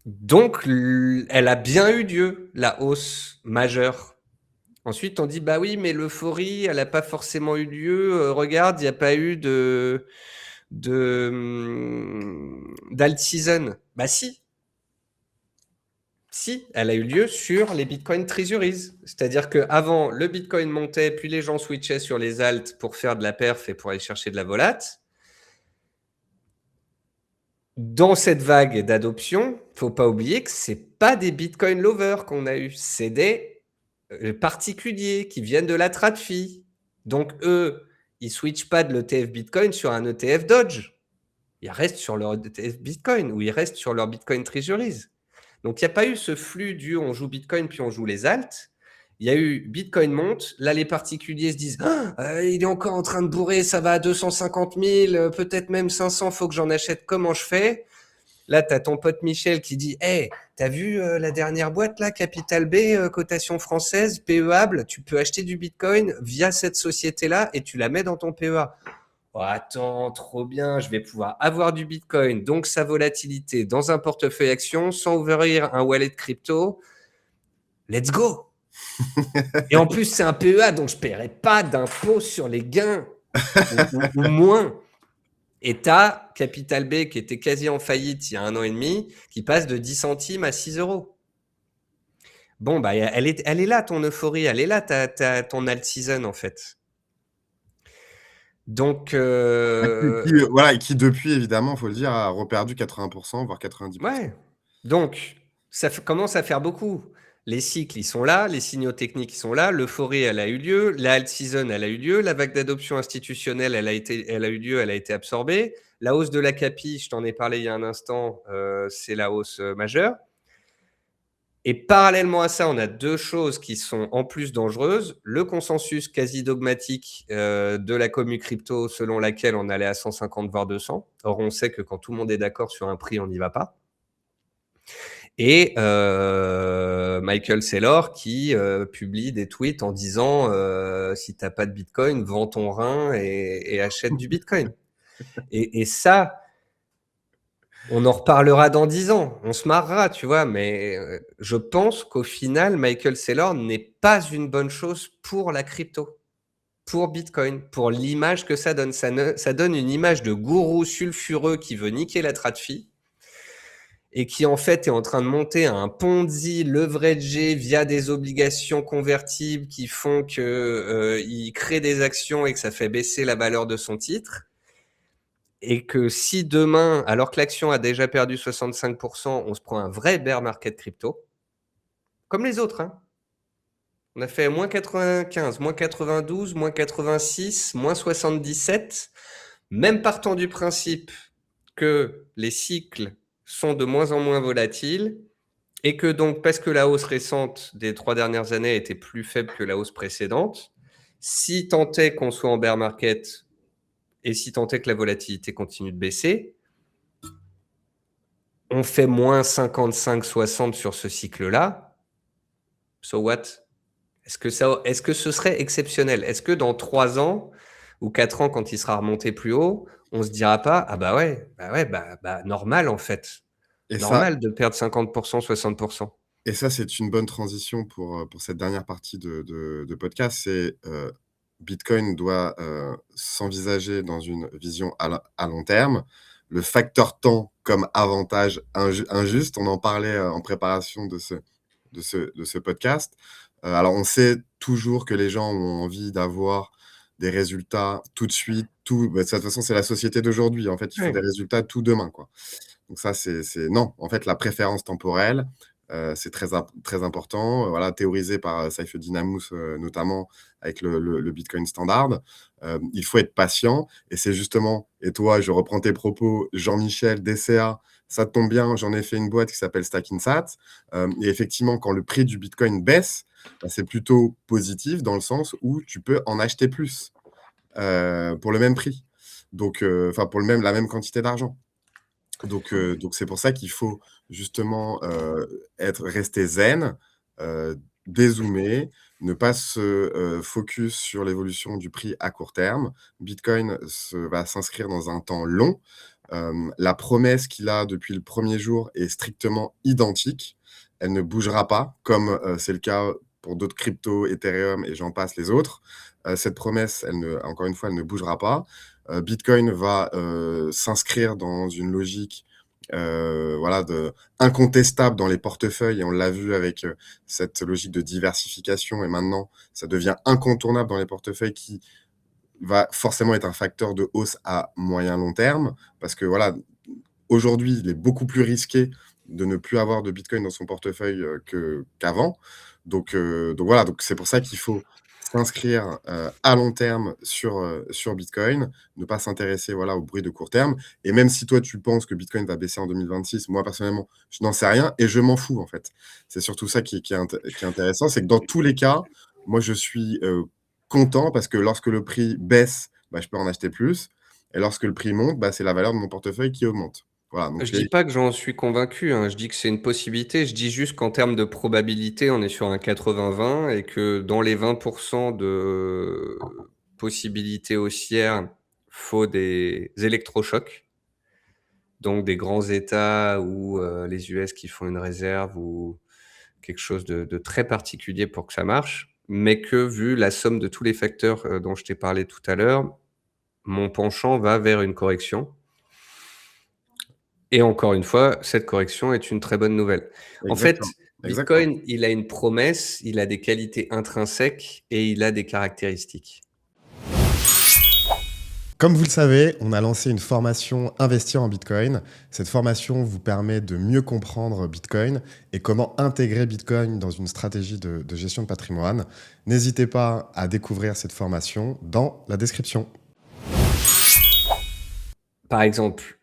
B: elle a bien eu lieu, la hausse majeure. Ensuite, on dit, bah oui, mais l'euphorie, elle n'a pas forcément eu lieu. Regarde, il n'y a pas eu d'alt season. Bah si, si, elle a eu lieu sur les Bitcoin Treasuries. C'est-à-dire qu'avant, le Bitcoin montait, puis les gens switchaient sur les alts pour faire de la perf et pour aller chercher de la volate. Dans cette vague d'adoption, il ne faut pas oublier que ce n'est pas des Bitcoin lovers qu'on a eu, c'est des particuliers qui viennent de la TradFi. Donc eux, ils ne switchent pas de l'ETF Bitcoin sur un ETF Dodge. Ils restent sur leur ETF Bitcoin ou ils restent sur leur Bitcoin Treasuries. Donc, il n'y a pas eu ce flux du on joue Bitcoin puis on joue les alts. Il y a eu Bitcoin monte. Là, les particuliers se disent il est encore en train de bourrer, ça va à 250 000, peut-être même 500, faut que j'en achète. Comment je fais? Là, tu as ton pote Michel qui dit hey, t'as vu la dernière boîte là, Capital B, cotation française, PEable, tu peux acheter du Bitcoin via cette société-là et tu la mets dans ton PEA. Oh, attends, trop bien, je vais pouvoir avoir du Bitcoin, donc sa volatilité dans un portefeuille action sans ouvrir un wallet crypto. Let's go. Et en plus, c'est un PEA, donc je ne paierai pas d'impôt sur les gains ou moins. Et tu as Capital B qui était quasi en faillite il y a 1 an et demi, qui passe de 10 centimes à 6 euros. Bon, bah, elle est là, ton euphorie, elle est là, ton alt season, en fait. Donc,
A: voilà, qui depuis, évidemment, il faut le dire, a reperdu 80%, voire 90%.
B: ouais. Donc, ça commence à faire beaucoup. Les cycles, ils sont là, les signaux techniques, ils sont là, l'euphorie, elle a eu lieu, la alt season, elle a eu lieu, la vague d'adoption institutionnelle, elle a eu lieu, elle a été absorbée. La hausse de la CAPI, je t'en ai parlé il y a un instant, c'est la hausse majeure. Et parallèlement à ça, on a deux choses qui sont en plus dangereuses. Le consensus quasi dogmatique de la commu crypto selon laquelle on allait à 150 voire 200. Or, on sait que quand tout le monde est d'accord sur un prix, on n'y va pas. Et Michael Saylor qui publie des tweets en disant si t'as pas de Bitcoin, vends ton rein et achète du Bitcoin. Et ça, on en reparlera dans 10 ans. On se marrera, tu vois, mais je pense qu'au final, Michael Saylor n'est pas une bonne chose pour la crypto, pour Bitcoin, pour l'image que ça donne. Ça donne une image de gourou sulfureux qui veut niquer la TradFi et qui en fait est en train de monter un Ponzi leveragé via des obligations convertibles qui font qu'il crée des actions et que ça fait baisser la valeur de son titre. Et que si demain, alors que l'action a déjà perdu 65%, on se prend un vrai bear market crypto, comme les autres, hein. On a fait moins 95, moins 92, moins 86, moins 77, même partant du principe que les cycles sont de moins en moins volatiles et que donc, parce que la hausse récente des 3 dernières années était plus faible que la hausse précédente, si tant est qu'on soit en bear market et si tant est que la volatilité continue de baisser, on fait moins 55-60 sur ce cycle-là. So what? Est-ce que ce serait exceptionnel? Est-ce que dans 3 ans ou 4 ans, quand il sera remonté plus haut, on se dira pas ah bah ouais, normal en fait.
A: Et ça,
B: Normal de perdre 50%, 60%.
A: c'est une bonne transition pour cette dernière partie de podcast. C'est Bitcoin doit s'envisager dans une vision à long terme. Le facteur temps comme avantage injuste, on en parlait en préparation de ce podcast. Alors, on sait toujours que les gens ont envie d'avoir des résultats tout de suite. De toute façon, c'est la société d'aujourd'hui. En fait, il faut des
B: Ouais.
A: résultats tout demain, quoi. Donc ça, non, en fait, la préférence temporelle, c'est très important, voilà, théorisé par, Saifedean Ammous, notamment avec le Bitcoin standard. Il faut être patient et c'est justement et toi, je reprends tes propos, Jean-Michel, DCA, ça tombe bien, j'en ai fait une boîte qui s'appelle Stackinsat, et effectivement, quand le prix du Bitcoin baisse, bah, c'est plutôt positif dans le sens où tu peux en acheter plus, pour le même prix. Donc, enfin, pour la même quantité d'argent. Donc c'est pour ça qu'il faut justement, rester zen, dézoomer, ne pas se, focus sur l'évolution du prix à court terme. Bitcoin va s'inscrire dans un temps long. La promesse qu'il a depuis le premier jour est strictement identique. Elle ne bougera pas comme, c'est le cas pour d'autres cryptos, Ethereum et j'en passe les autres. Cette promesse, encore une fois, elle ne bougera pas. Bitcoin va, s'inscrire dans une logique, voilà, incontestable dans les portefeuilles et on l'a vu avec, cette logique de diversification et maintenant ça devient incontournable dans les portefeuilles qui va forcément être un facteur de hausse à moyen long terme. Parce que voilà, aujourd'hui, il est beaucoup plus risqué de ne plus avoir de Bitcoin dans son portefeuille, qu'avant. Donc voilà, donc c'est pour ça qu'il faut s'inscrire, à long terme sur Bitcoin, ne pas s'intéresser, voilà, au bruit de court terme et même si toi tu penses que Bitcoin va baisser en 2026, moi personnellement, je n'en sais rien et je m'en fous, en fait. C'est surtout ça qui est intéressant, c'est que dans tous les cas, moi je suis, content parce que lorsque le prix baisse, bah, je peux en acheter plus et lorsque le prix monte, bah, c'est la valeur de mon portefeuille qui augmente. Voilà,
B: Je
A: donc
B: dis pas que j'en suis convaincu, hein, je dis que c'est une possibilité. Je dis juste qu'en termes de probabilité, on est sur un 80-20 et que dans les 20 de possibilités haussières, faut des électrochocs, donc des grands États ou les US qui font une réserve ou quelque chose de très particulier pour que ça marche. Mais que vu la somme de tous les facteurs, dont je t'ai parlé tout à l'heure, mon penchant va vers une correction. Et encore une fois, cette correction est une très bonne nouvelle. En
A: exactement,
B: fait,
A: exactement.
B: Bitcoin, il a une promesse, il a des qualités intrinsèques et il a des caractéristiques.
C: Comme vous le savez, on a lancé une formation Investir en Bitcoin. Cette formation vous permet de mieux comprendre Bitcoin et comment intégrer Bitcoin dans une stratégie de gestion de patrimoine. N'hésitez pas à découvrir cette formation dans la description.
B: Par exemple,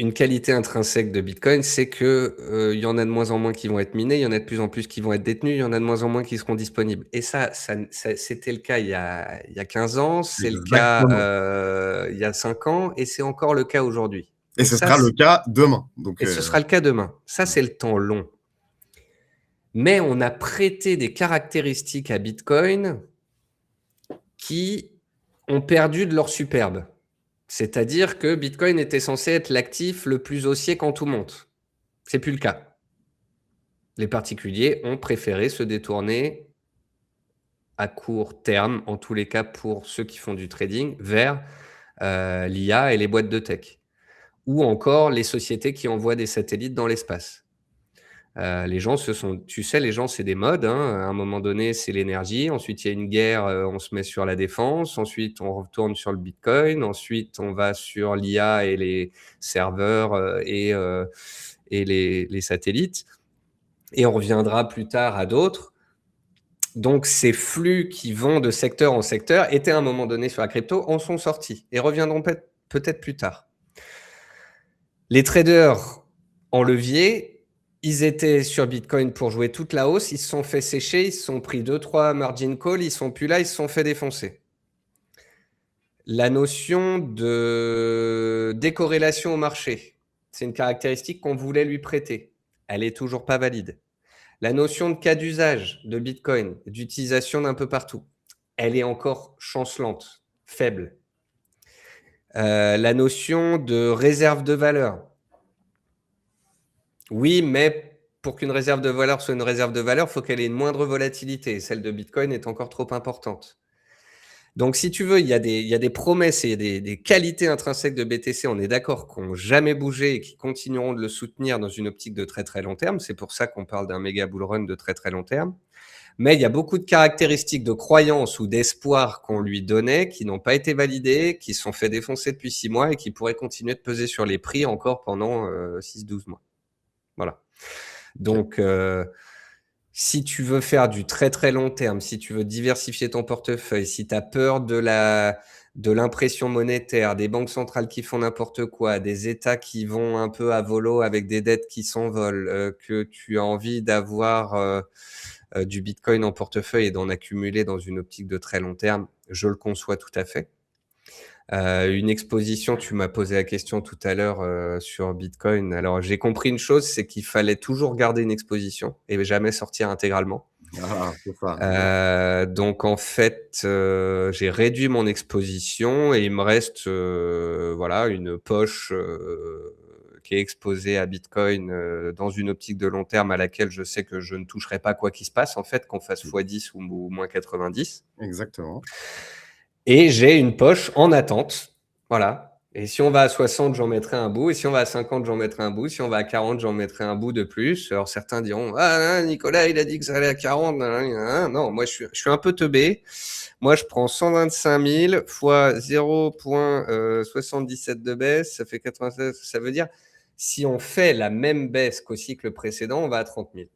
B: une qualité intrinsèque de Bitcoin, c'est que, il y en a de moins en moins qui vont être minés, il y en a de plus en plus qui vont être détenus, il y en a de moins en moins qui seront disponibles et ça c'était le cas il y a 15 ans, c'est le cas,
A: Exactement
B: il y a 5 ans et c'est encore le cas aujourd'hui.
A: et
B: Donc
A: ce
B: ça
A: sera le
B: c
A: cas demain,
B: et ce sera le cas demain. Ça, c'est le temps long. Mais on a prêté des caractéristiques à Bitcoin qui ont perdu de leur superbe. C'est-à-dire que Bitcoin était censé être l'actif le plus haussier quand tout monte. C'est plus le cas. Les particuliers ont préféré se détourner à court terme, en tous les cas pour ceux qui font du trading, vers l'IA et les boîtes de tech, ou encore les sociétés qui envoient des satellites dans l'espace. Les gens tu sais, les gens, c'est des modes, hein. À un moment donné, c'est l'énergie. Ensuite, il y a une guerre, on se met sur la défense. Ensuite, on retourne sur le Bitcoin. Ensuite, on va sur l'IA et les serveurs, et les satellites et on reviendra plus tard à d'autres. Donc ces flux qui vont de secteur en secteur étaient à un moment donné sur la crypto, en sont sortis et reviendront peut-être plus tard. Les traders en levier, ils étaient sur Bitcoin pour jouer toute la hausse, ils se sont fait sécher, ils se sont pris 2-3 margin call, ils sont plus là, ils se sont fait défoncer. La notion de décorrélation au marché, c'est une caractéristique qu'on voulait lui prêter. Elle est toujours pas valide. La notion de cas d'usage de Bitcoin, d'utilisation d'un peu partout, elle est encore chancelante, faible. La notion de réserve de valeur. Oui, mais pour qu'une réserve de valeur soit une réserve de valeur, il faut qu'elle ait une moindre volatilité. Celle de Bitcoin est encore trop importante. Donc, si tu veux, il y a des promesses et il y a des qualités intrinsèques de BTC, on est d'accord, qui n'ont jamais bougé et qui continueront de le soutenir dans une optique de très très long terme. C'est pour ça qu'on parle d'un méga bull run de très très long terme. Mais il y a beaucoup de caractéristiques de croyance ou d'espoir qu'on lui donnait qui n'ont pas été validées, qui se sont fait défoncer depuis 6 mois et qui pourraient continuer de peser sur les prix encore pendant 6-12 mois. Voilà. Donc, si tu veux faire du très très long terme, si tu veux diversifier ton portefeuille, si tu as peur de l'impression monétaire, des banques centrales qui font n'importe quoi, des États qui vont un peu à volo avec des dettes qui s'envolent, que tu as envie d'avoir du Bitcoin en portefeuille et d'en accumuler dans une optique de très long terme, je le conçois tout à fait. Une exposition, tu m'as posé la question tout à l'heure sur Bitcoin. Alors, j'ai compris une chose, c'est qu'il fallait toujours garder une exposition et jamais sortir intégralement.
A: Ah, c'est ça.
B: Donc, en fait, j'ai réduit mon exposition et il me reste voilà, une poche qui est exposée à Bitcoin dans une optique de long terme à laquelle je sais que je ne toucherai pas quoi qu'il se passe, en fait, qu'on fasse x10 ou moins 90.
A: Exactement.
B: Et j'ai une poche en attente. Voilà. Et si on va à 60, j'en mettrai un bout. Et si on va à 50, j'en mettrai un bout. Si on va à 40, j'en mettrai un bout de plus. Alors certains diront, ah, Nicolas, il a dit que ça allait à 40. Non, moi, je suis un peu teubé. Moi, je prends 125 000 fois 0,77 de baisse. Ça fait 96. Ça veut dire, si on fait la même baisse qu'au cycle précédent, on va à 30 000.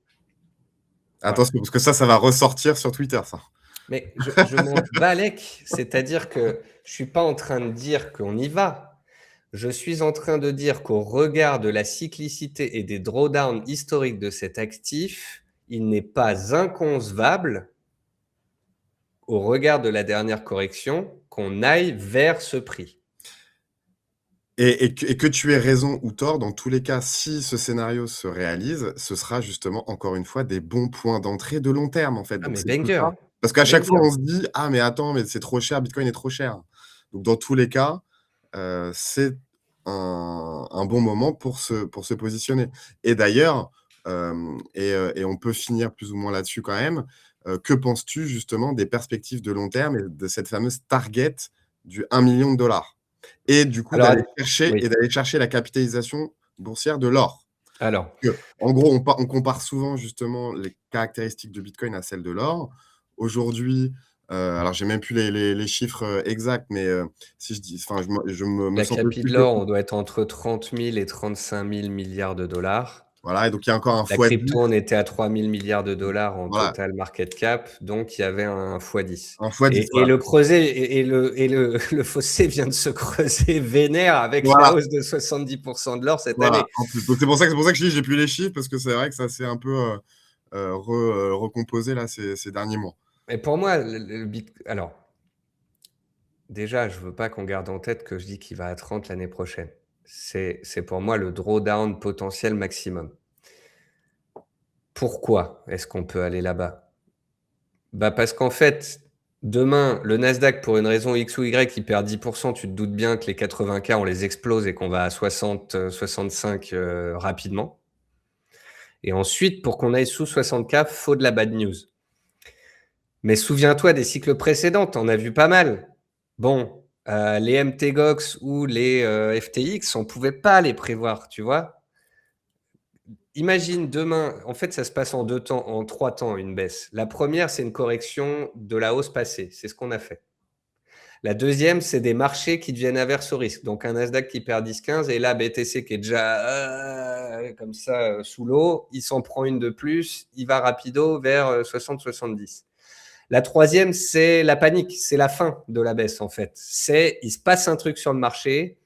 A: Attention, parce que ça va ressortir sur Twitter, ça.
B: Mais je m'en balèque, c'est-à-dire que je suis pas en train de dire qu'on y va. Je suis en train de dire qu'au regard de la cyclicité et des drawdowns historiques de cet actif, il n'est pas inconcevable, au regard de la dernière correction, qu'on aille vers ce prix.
A: Et que tu aies raison ou tort, dans tous les cas, si ce scénario se réalise, ce sera justement, encore une fois, des bons points d'entrée de long terme, en fait.
B: Ah,
A: Donc
B: mais
A: c'est tout ça.
B: banger,
A: Parce qu'à chaque fois,
B: banger.
A: on se dit: «Ah mais attends, mais c'est trop cher, Bitcoin est trop cher». Donc dans tous les cas, c'est un bon moment pour se positionner. Et d'ailleurs, et on peut finir plus ou moins là-dessus quand même, que penses-tu justement des perspectives de long terme et de cette fameuse target du 1 000 000 $? Et du coup,
B: Alors, oui.
A: d'aller chercher la capitalisation boursière de l'or.
B: Alors,
A: En gros, on compare souvent justement les caractéristiques de Bitcoin à celles de l'or. Aujourd'hui, alors j'ai même plus les chiffres exacts, mais si je dis, enfin, me
B: la
A: semble
B: capi de
A: plus que
B: l'or, on doit être entre 30 000 et 35 000 milliards de dollars.
A: voilà, et donc il y a encore un
B: La
A: x10.
B: crypto, on était à 3 000 milliards de dollars en
A: Voilà,
B: total market cap, donc il y avait un x10.
A: un x10,
B: Et
A: voilà.
B: le creuset le fossé vient de se creuser vénère avec la
A: Voilà,
B: hausse de 70% de l'or cette
A: voilà,
B: année.
A: en plus. Donc c'est pour ça que je dis, j'ai plus les chiffres parce que c'est vrai que ça s'est un peu recomposé là ces derniers mois.
B: Et pour moi, alors, déjà, je veux pas qu'on garde en tête que je dis qu'il va à 30 l'année prochaine. C'est pour moi le drawdown potentiel maximum. Pourquoi est-ce qu'on peut aller là-bas? Bah parce qu'en fait, demain, le Nasdaq, pour une raison X ou Y, il perd 10%, tu te doutes bien que les 80K, on les explose et qu'on va à 60, 65 rapidement. Et ensuite, pour qu'on aille sous 60K, faut de la bad news. Mais souviens-toi des cycles précédents, t'en as vu pas mal. Bon, les MTGOX ou les FTX, on pouvait pas les prévoir, tu vois. Imagine demain, en fait, ça se passe en 2 temps, en 3 temps, une baisse. La première, c'est une correction de la hausse passée. C'est ce qu'on a fait. La deuxième, c'est des marchés qui deviennent averses au risque. Donc, un Nasdaq qui perd 10-15 et là, BTC qui est déjà comme ça sous l'eau, il s'en prend une de plus, il va rapido vers 60-70. La troisième, c'est la panique. C'est la fin de la baisse, en fait. Il se passe un truc sur le marché.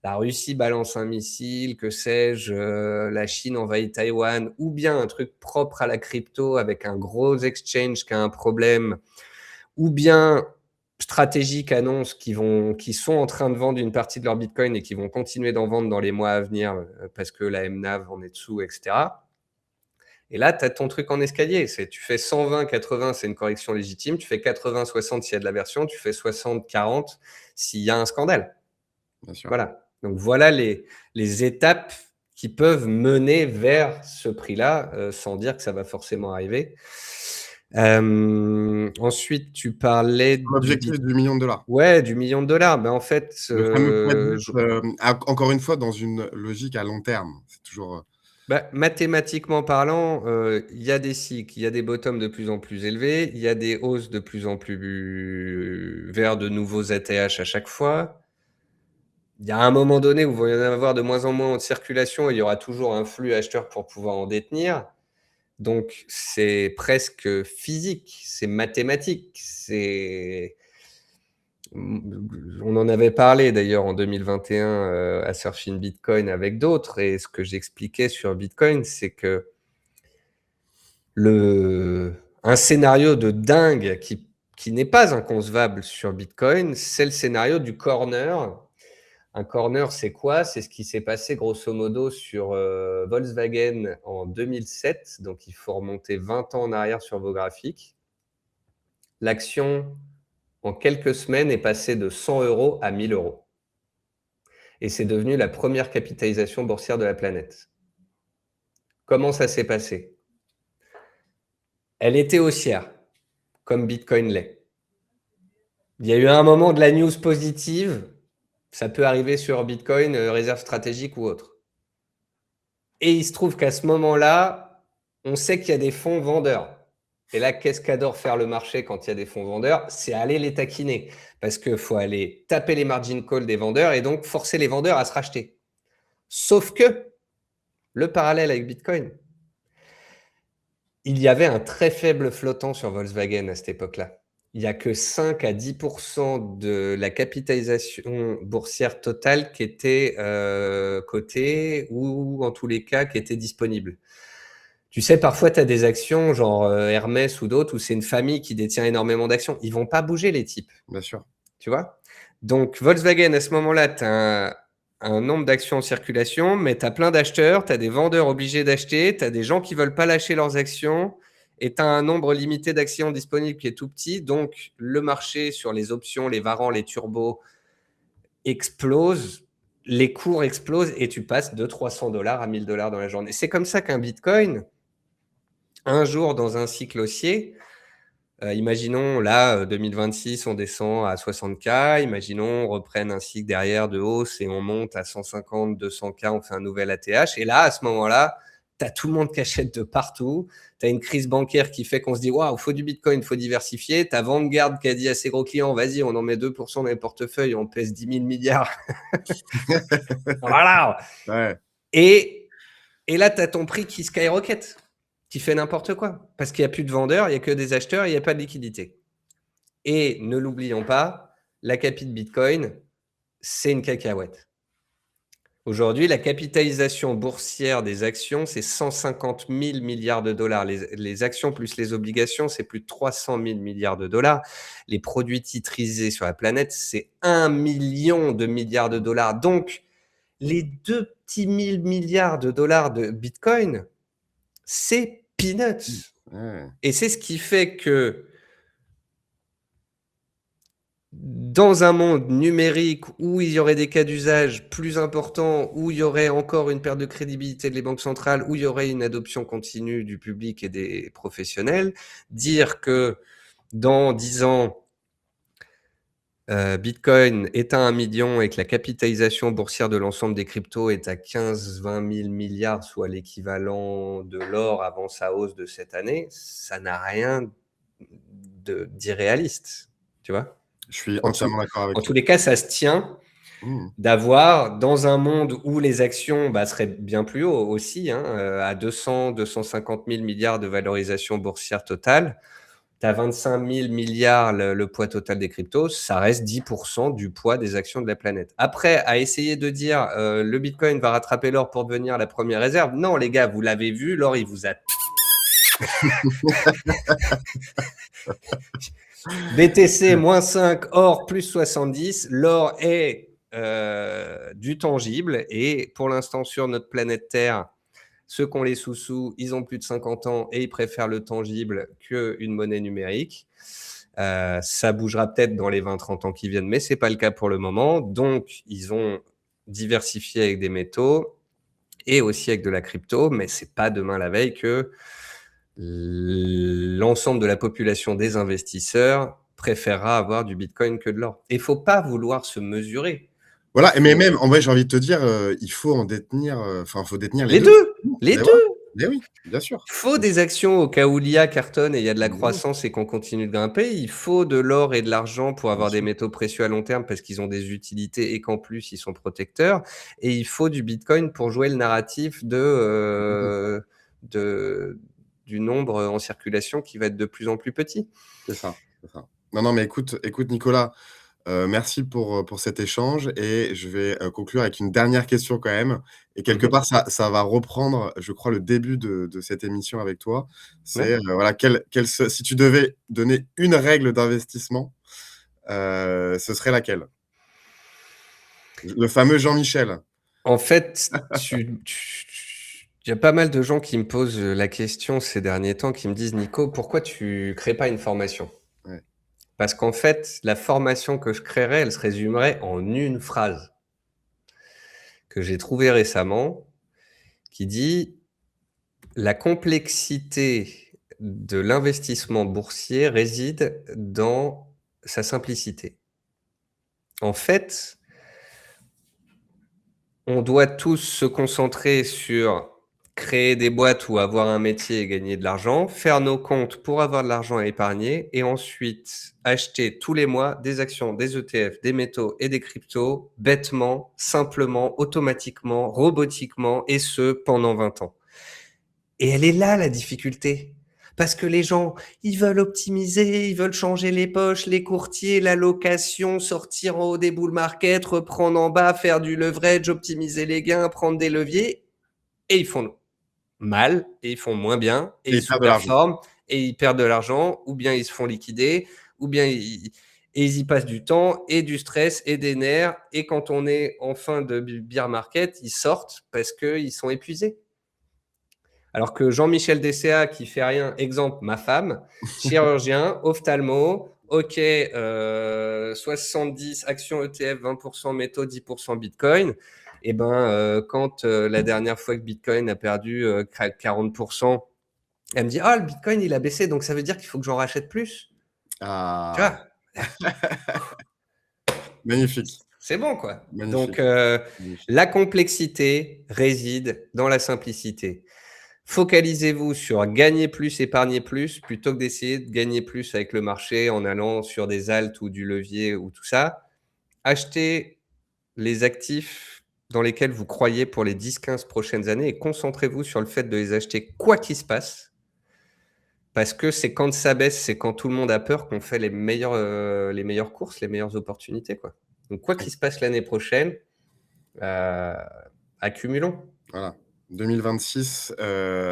B: La Russie balance un missile, que sais-je, la Chine envahit Taïwan, ou bien un truc propre à la crypto avec un gros exchange qui a un problème, ou bien stratégiques annoncent qui sont en train de vendre une partie de leur Bitcoin et qui vont continuer d'en vendre dans les mois à venir parce que la MNAV en est dessous, etc. Et là, tu as ton truc en escalier. Tu fais 120-80, c'est une correction légitime. Tu fais 80-60 s'il y a de l'aversion. Tu fais 60-40 s'il y a un scandale.
A: Bien sûr.
B: Voilà. Donc, voilà les étapes qui peuvent mener vers ce prix-là, sans dire que ça va forcément arriver. Ensuite, tu parlais de
A: L'objectif du million de dollars.
B: ouais, du million de dollars. Ben, en fait,
A: Le fameux poids de lutte, encore une fois, dans une logique à long terme. C'est toujours,
B: bah, mathématiquement parlant, il y a des cycles, il y a des bottoms de plus en plus élevés, il y a des hausses de plus en plus vers de nouveaux ATH à chaque fois. Il y a un moment donné où il va y en avoir de moins en moins en circulation et il y aura toujours un flux acheteur pour pouvoir en détenir. Donc c'est presque physique, c'est mathématique, on en avait parlé d'ailleurs en 2021 à Surfing Bitcoin avec d'autres, et ce que j'expliquais sur Bitcoin, c'est que un scénario de dingue qui n'est pas inconcevable sur Bitcoin, c'est le scénario du corner. Un corner, c'est quoi? C'est ce qui s'est passé grosso modo sur Volkswagen en 2007. Donc, il faut remonter 20 ans en arrière sur vos graphiques. L'action, en quelques semaines, est passée de 100 € à 1000 €. Et c'est devenu la première capitalisation boursière de la planète. Comment ça s'est passé? Elle était haussière, comme Bitcoin l'est. Il y a eu un moment de la news positive, ça peut arriver sur Bitcoin, réserve stratégique ou autre. Et il se trouve qu'à ce moment-là, on sait qu'il y a des fonds vendeurs. Et là, qu'est-ce qu'adore faire le marché quand il y a des fonds vendeurs? C'est aller les taquiner. Parce qu'il faut aller taper les margin calls des vendeurs et donc forcer les vendeurs à se racheter. Sauf que, le parallèle avec Bitcoin, il y avait un très faible flottant sur Volkswagen à cette époque-là. Il n'y a que 5 à 10% de la capitalisation boursière totale qui était cotée ou en tous les cas qui était disponible. Tu sais, parfois, tu as des actions genre Hermès ou d'autres où c'est une famille qui détient énormément d'actions. Ils vont pas bouger, les types.
A: bien sûr.
B: Tu vois? Donc, Volkswagen, à ce moment-là, tu as un nombre d'actions en circulation, mais tu as plein d'acheteurs, tu as des vendeurs obligés d'acheter, tu as des gens qui veulent pas lâcher leurs actions, et tu as un nombre limité d'actions disponibles qui est tout petit. Donc, le marché sur les options, les varants, les turbos explose, les cours explosent, et tu passes de 300 $ à 1000 $ dans la journée. C'est comme ça qu'un Bitcoin, un jour dans un cycle haussier, imaginons là, 2026, on descend à 60K. Imaginons, on reprenne un cycle derrière de hausse et on monte à 150, 200K, on fait un nouvel ATH. Et là, à ce moment-là, tu as tout le monde qui achète de partout. Tu as une crise bancaire qui fait qu'on se dit, waouh, il faut du Bitcoin, il faut diversifier. Tu as Vanguard qui a dit à ses gros clients, vas-y, on en met 2% dans les portefeuilles, on pèse 10 000 milliards. Voilà.
A: Ouais.
B: Et là, tu as ton prix qui skyrocket, qui fait n'importe quoi. Parce qu'il n'y a plus de vendeurs, il n'y a que des acheteurs, il n'y a pas de liquidité. Et ne l'oublions pas, la capi de Bitcoin, c'est une cacahuète. Aujourd'hui, la capitalisation boursière des actions, c'est 150 000 milliards de dollars. Les actions plus les obligations, c'est plus de 300 000 milliards de dollars. Les produits titrisés sur la planète, c'est 1 million de milliards de dollars. Donc, les 2 petits 1000 milliards de dollars de Bitcoin, c'est peanuts.
A: Ouais.
B: Et c'est ce qui fait que dans un monde numérique où il y aurait des cas d'usage plus importants, où il y aurait encore une perte de crédibilité des banques centrales, où il y aurait une adoption continue du public et des professionnels, dire que dans 10 ans, Bitcoin est à 1 million et que la capitalisation boursière de l'ensemble des cryptos est à 15-20 000 milliards, soit l'équivalent de l'or avant sa hausse de cette année, ça n'a rien d'irréaliste, tu vois?
A: Je suis
B: En
A: entièrement d'accord avec
B: en
A: toi.
B: tous les cas, ça se tient
A: Mmh.
B: d'avoir, dans un monde où les actions seraient bien plus haut aussi, hein, à 200-250 000 milliards de valorisation boursière totale, tu as 25 000 milliards le poids total des cryptos, ça reste 10% du poids des actions de la planète. Après, à essayer de dire le Bitcoin va rattraper l'or pour devenir la première réserve, non les gars, vous l'avez vu, l'or il vous a BTC moins 5, or plus 70. L'or est du tangible. Et pour l'instant, sur notre planète Terre, ceux qui ont les sous-sous, ils ont plus de 50 ans et ils préfèrent le tangible qu'une monnaie numérique. Ça bougera peut-être dans les 20-30 ans qui viennent, mais ce n'est pas le cas pour le moment. Donc, ils ont diversifié avec des métaux et aussi avec de la crypto, mais ce n'est pas demain la veille que l'ensemble de la population des investisseurs préférera avoir du Bitcoin que de l'or. Et il ne faut pas vouloir se mesurer.
A: Voilà, mais
B: Faut...
A: même, en vrai, j'ai envie de te dire, il faut en détenir, enfin, il faut détenir les
B: Les
A: deux.
B: deux, les
A: Mais
B: deux.
A: voilà, mais oui, bien sûr.
B: Il faut des actions au cas où l'IA cartonne et il y a de la
A: Mais oui,
B: croissance et qu'on continue de grimper. Il faut de l'or et de l'argent pour
A: bien
B: avoir des
A: sûr.
B: métaux précieux à long terme parce qu'ils ont des utilités et qu'en plus, ils sont protecteurs. Et il faut du Bitcoin pour jouer le narratif de, du nombre en circulation qui va être de plus en plus petit.
A: C'est ça, c'est ça. Non, non, mais écoute Nicolas, merci pour cet échange et je vais, conclure avec une dernière question quand même et quelque
B: Mhm.
A: part ça va reprendre, je crois, le début de cette émission avec toi.
B: Ouais.
A: C'est, voilà, si tu devais donner une règle d'investissement, ce serait laquelle? Le fameux Jean-Michel.
B: En fait, il y a pas mal de gens qui me posent la question ces derniers temps, qui me disent, Nico, pourquoi tu crées pas une formation?
A: Ouais.
B: Parce qu'en fait, la formation que je créerais, elle se résumerait en une phrase que j'ai trouvée récemment, qui dit: «La complexité de l'investissement boursier réside dans sa simplicité». En fait, on doit tous se concentrer sur créer des boîtes ou avoir un métier et gagner de l'argent, faire nos comptes pour avoir de l'argent à épargner et ensuite acheter tous les mois des actions, des ETF, des métaux et des cryptos bêtement, simplement, automatiquement, robotiquement et ce pendant 20 ans. Et elle est là la difficulté. Parce que les gens, ils veulent optimiser, ils veulent changer les poches, les courtiers, la location, sortir en haut des bull market, reprendre en bas, faire du leverage, optimiser les gains, prendre des leviers, et ils font mal, et ils font moins bien, et
A: Et
B: ils
A: il perd de l'argent.
B: sous-performent, et ils perdent de l'argent, ou bien ils se font liquider, ou bien et ils y passent du temps, et du stress, et des nerfs, et quand on est en fin de bear market, ils sortent parce qu'ils sont épuisés. Alors que Jean-Michel Desséat, qui fait rien, exemple, ma femme, chirurgien, ophtalmo, OK, 70 actions ETF, 20% métaux, 10% Bitcoin. Et ben, quand la dernière fois que Bitcoin a perdu 40%, elle me dit, ah, le Bitcoin, il a baissé, donc ça veut dire qu'il faut que j'en rachète plus. Tu
A: Ah!
B: vois,
A: Magnifique,
B: c'est bon, quoi. Donc,
A: magnifique, magnifique.
B: la complexité réside dans la simplicité. Focalisez-vous sur gagner plus, épargner plus, plutôt que d'essayer de gagner plus avec le marché en allant sur des alts ou du levier ou tout ça. Achetez les actifs dans lesquels vous croyez pour les 10-15 prochaines années et concentrez-vous sur le fait de les acheter quoi qu'il se passe. Parce que c'est quand ça baisse, c'est quand tout le monde a peur qu'on fait les meilleures courses, les meilleures opportunités, quoi. Donc, quoi qu'il se passe l'année prochaine, euh, accumulons.
A: Voilà. 2026,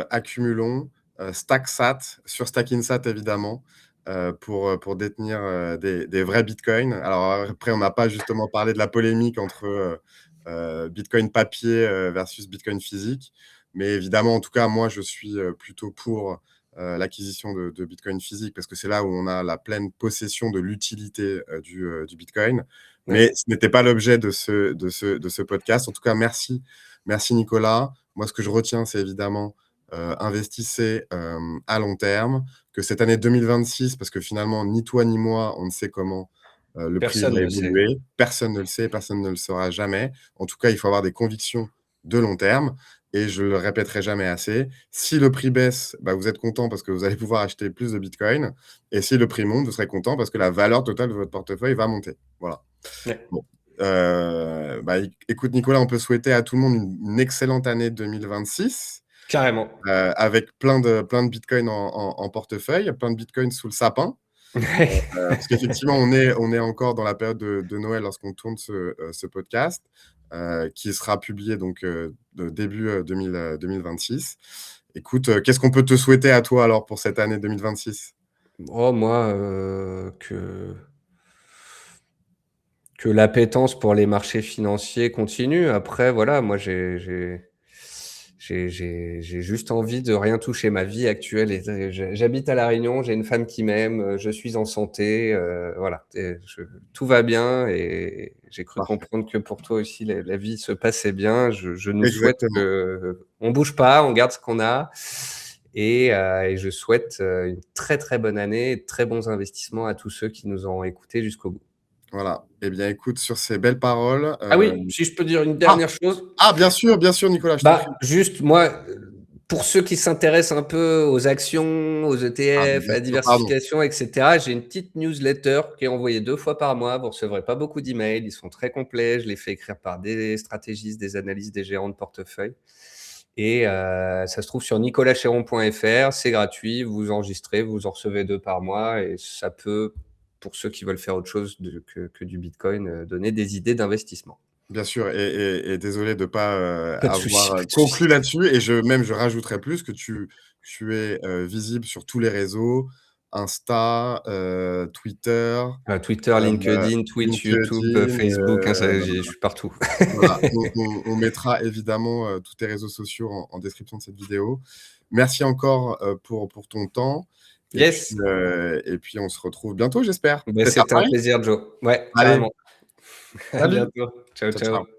A: accumulons, StackSat, sur StackInsat évidemment, pour détenir, des vrais bitcoins. Alors après, on n'a pas justement parlé de la polémique entre, bitcoin papier, versus bitcoin physique. Mais évidemment, en tout cas, moi, je suis, plutôt pour, l'acquisition de bitcoin physique parce que c'est là où on a la pleine possession de l'utilité, du bitcoin.
B: Ouais.
A: Mais ce n'était pas l'objet de ce podcast. En tout cas, merci. Merci Nicolas. Moi, ce que je retiens, c'est évidemment, investissez, à long terme, que cette année 2026, parce que finalement, ni toi ni moi, on ne sait comment, le prix
B: Personne
A: va
B: ne le sait.
A: évoluer. Personne ne le sait, personne ne le saura jamais. En tout cas, il faut avoir des convictions de long terme et je le répéterai jamais assez. Si le prix baisse, bah, vous êtes content parce que vous allez pouvoir acheter plus de bitcoin et si le prix monte, vous serez content parce que la valeur totale de votre portefeuille va monter. Voilà.
B: Ouais.
A: Bon, bah, écoute Nicolas, on peut souhaiter à tout le monde une excellente année 2026,
B: Carrément.
A: avec plein de bitcoins en portefeuille, plein de bitcoins sous le sapin. Parce qu'effectivement, on est encore dans la période de Noël lorsqu'on tourne ce podcast, qui sera publié donc, de début, 2026. Écoute, qu'est-ce qu'on peut te souhaiter à toi alors pour cette année 2026?
B: Oh moi, que l'appétence pour les marchés financiers continue. Après voilà, moi j'ai juste envie de rien toucher. Ma vie actuelle est j'habite à La Réunion, j'ai une femme qui m'aime, je suis en santé, voilà et tout va bien et j'ai cru
A: Parfait.
B: comprendre que pour toi aussi la vie se passait bien. Je nous souhaite
A: Exactement.
B: qu'on bouge pas, on garde ce qu'on a et je souhaite une très très bonne année et de très bons investissements à tous ceux qui nous ont écoutés jusqu'au bout.
A: Voilà. Eh bien, écoute, sur ces belles paroles,
B: Ah oui, si je peux dire une
A: ah!
B: dernière chose.
A: Ah, bien sûr, Nicolas, je t'en prie.
B: Juste moi, pour ceux qui s'intéressent un peu aux actions, aux
A: Ah, mais
B: ETF,
A: bien
B: à la
A: sûr, pardon.
B: diversification, et cetera, j'ai une petite newsletter qui est envoyée 2 fois par mois. Vous recevrez pas beaucoup d'emails, ils sont très complets. Je les fais écrire par des stratégistes, des analystes, des gérants de portefeuille et ça se trouve sur nicolaschéron.fr. C'est gratuit, vous vous enregistrez, vous en recevez 2 par mois et ça peut, pour ceux qui veulent faire autre chose que du bitcoin, donner des idées d'investissement.
A: Bien sûr et désolé de pas,
B: Pas de souci,
A: avoir,
B: pas de souci.
A: conclu là-dessus et je rajouterais plus que tu es, visible sur tous les réseaux, Insta, Twitter,
B: Twitter, LinkedIn, Twitch, YouTube,
A: LinkedIn,
B: Facebook, hein, ça je suis partout.
A: voilà. On mettra évidemment, tous tes réseaux sociaux en description de cette vidéo. Merci encore, pour ton temps
B: Yes,
A: et puis on se retrouve bientôt, j'espère.
B: beh,
A: Peut-être à
B: c'était un
A: Paris?
B: plaisir Joe. Ouais,
A: Allez,
B: carrément. À
A: salut!
B: bientôt. Ciao,
A: Ciao,
B: ciao.
A: ciao.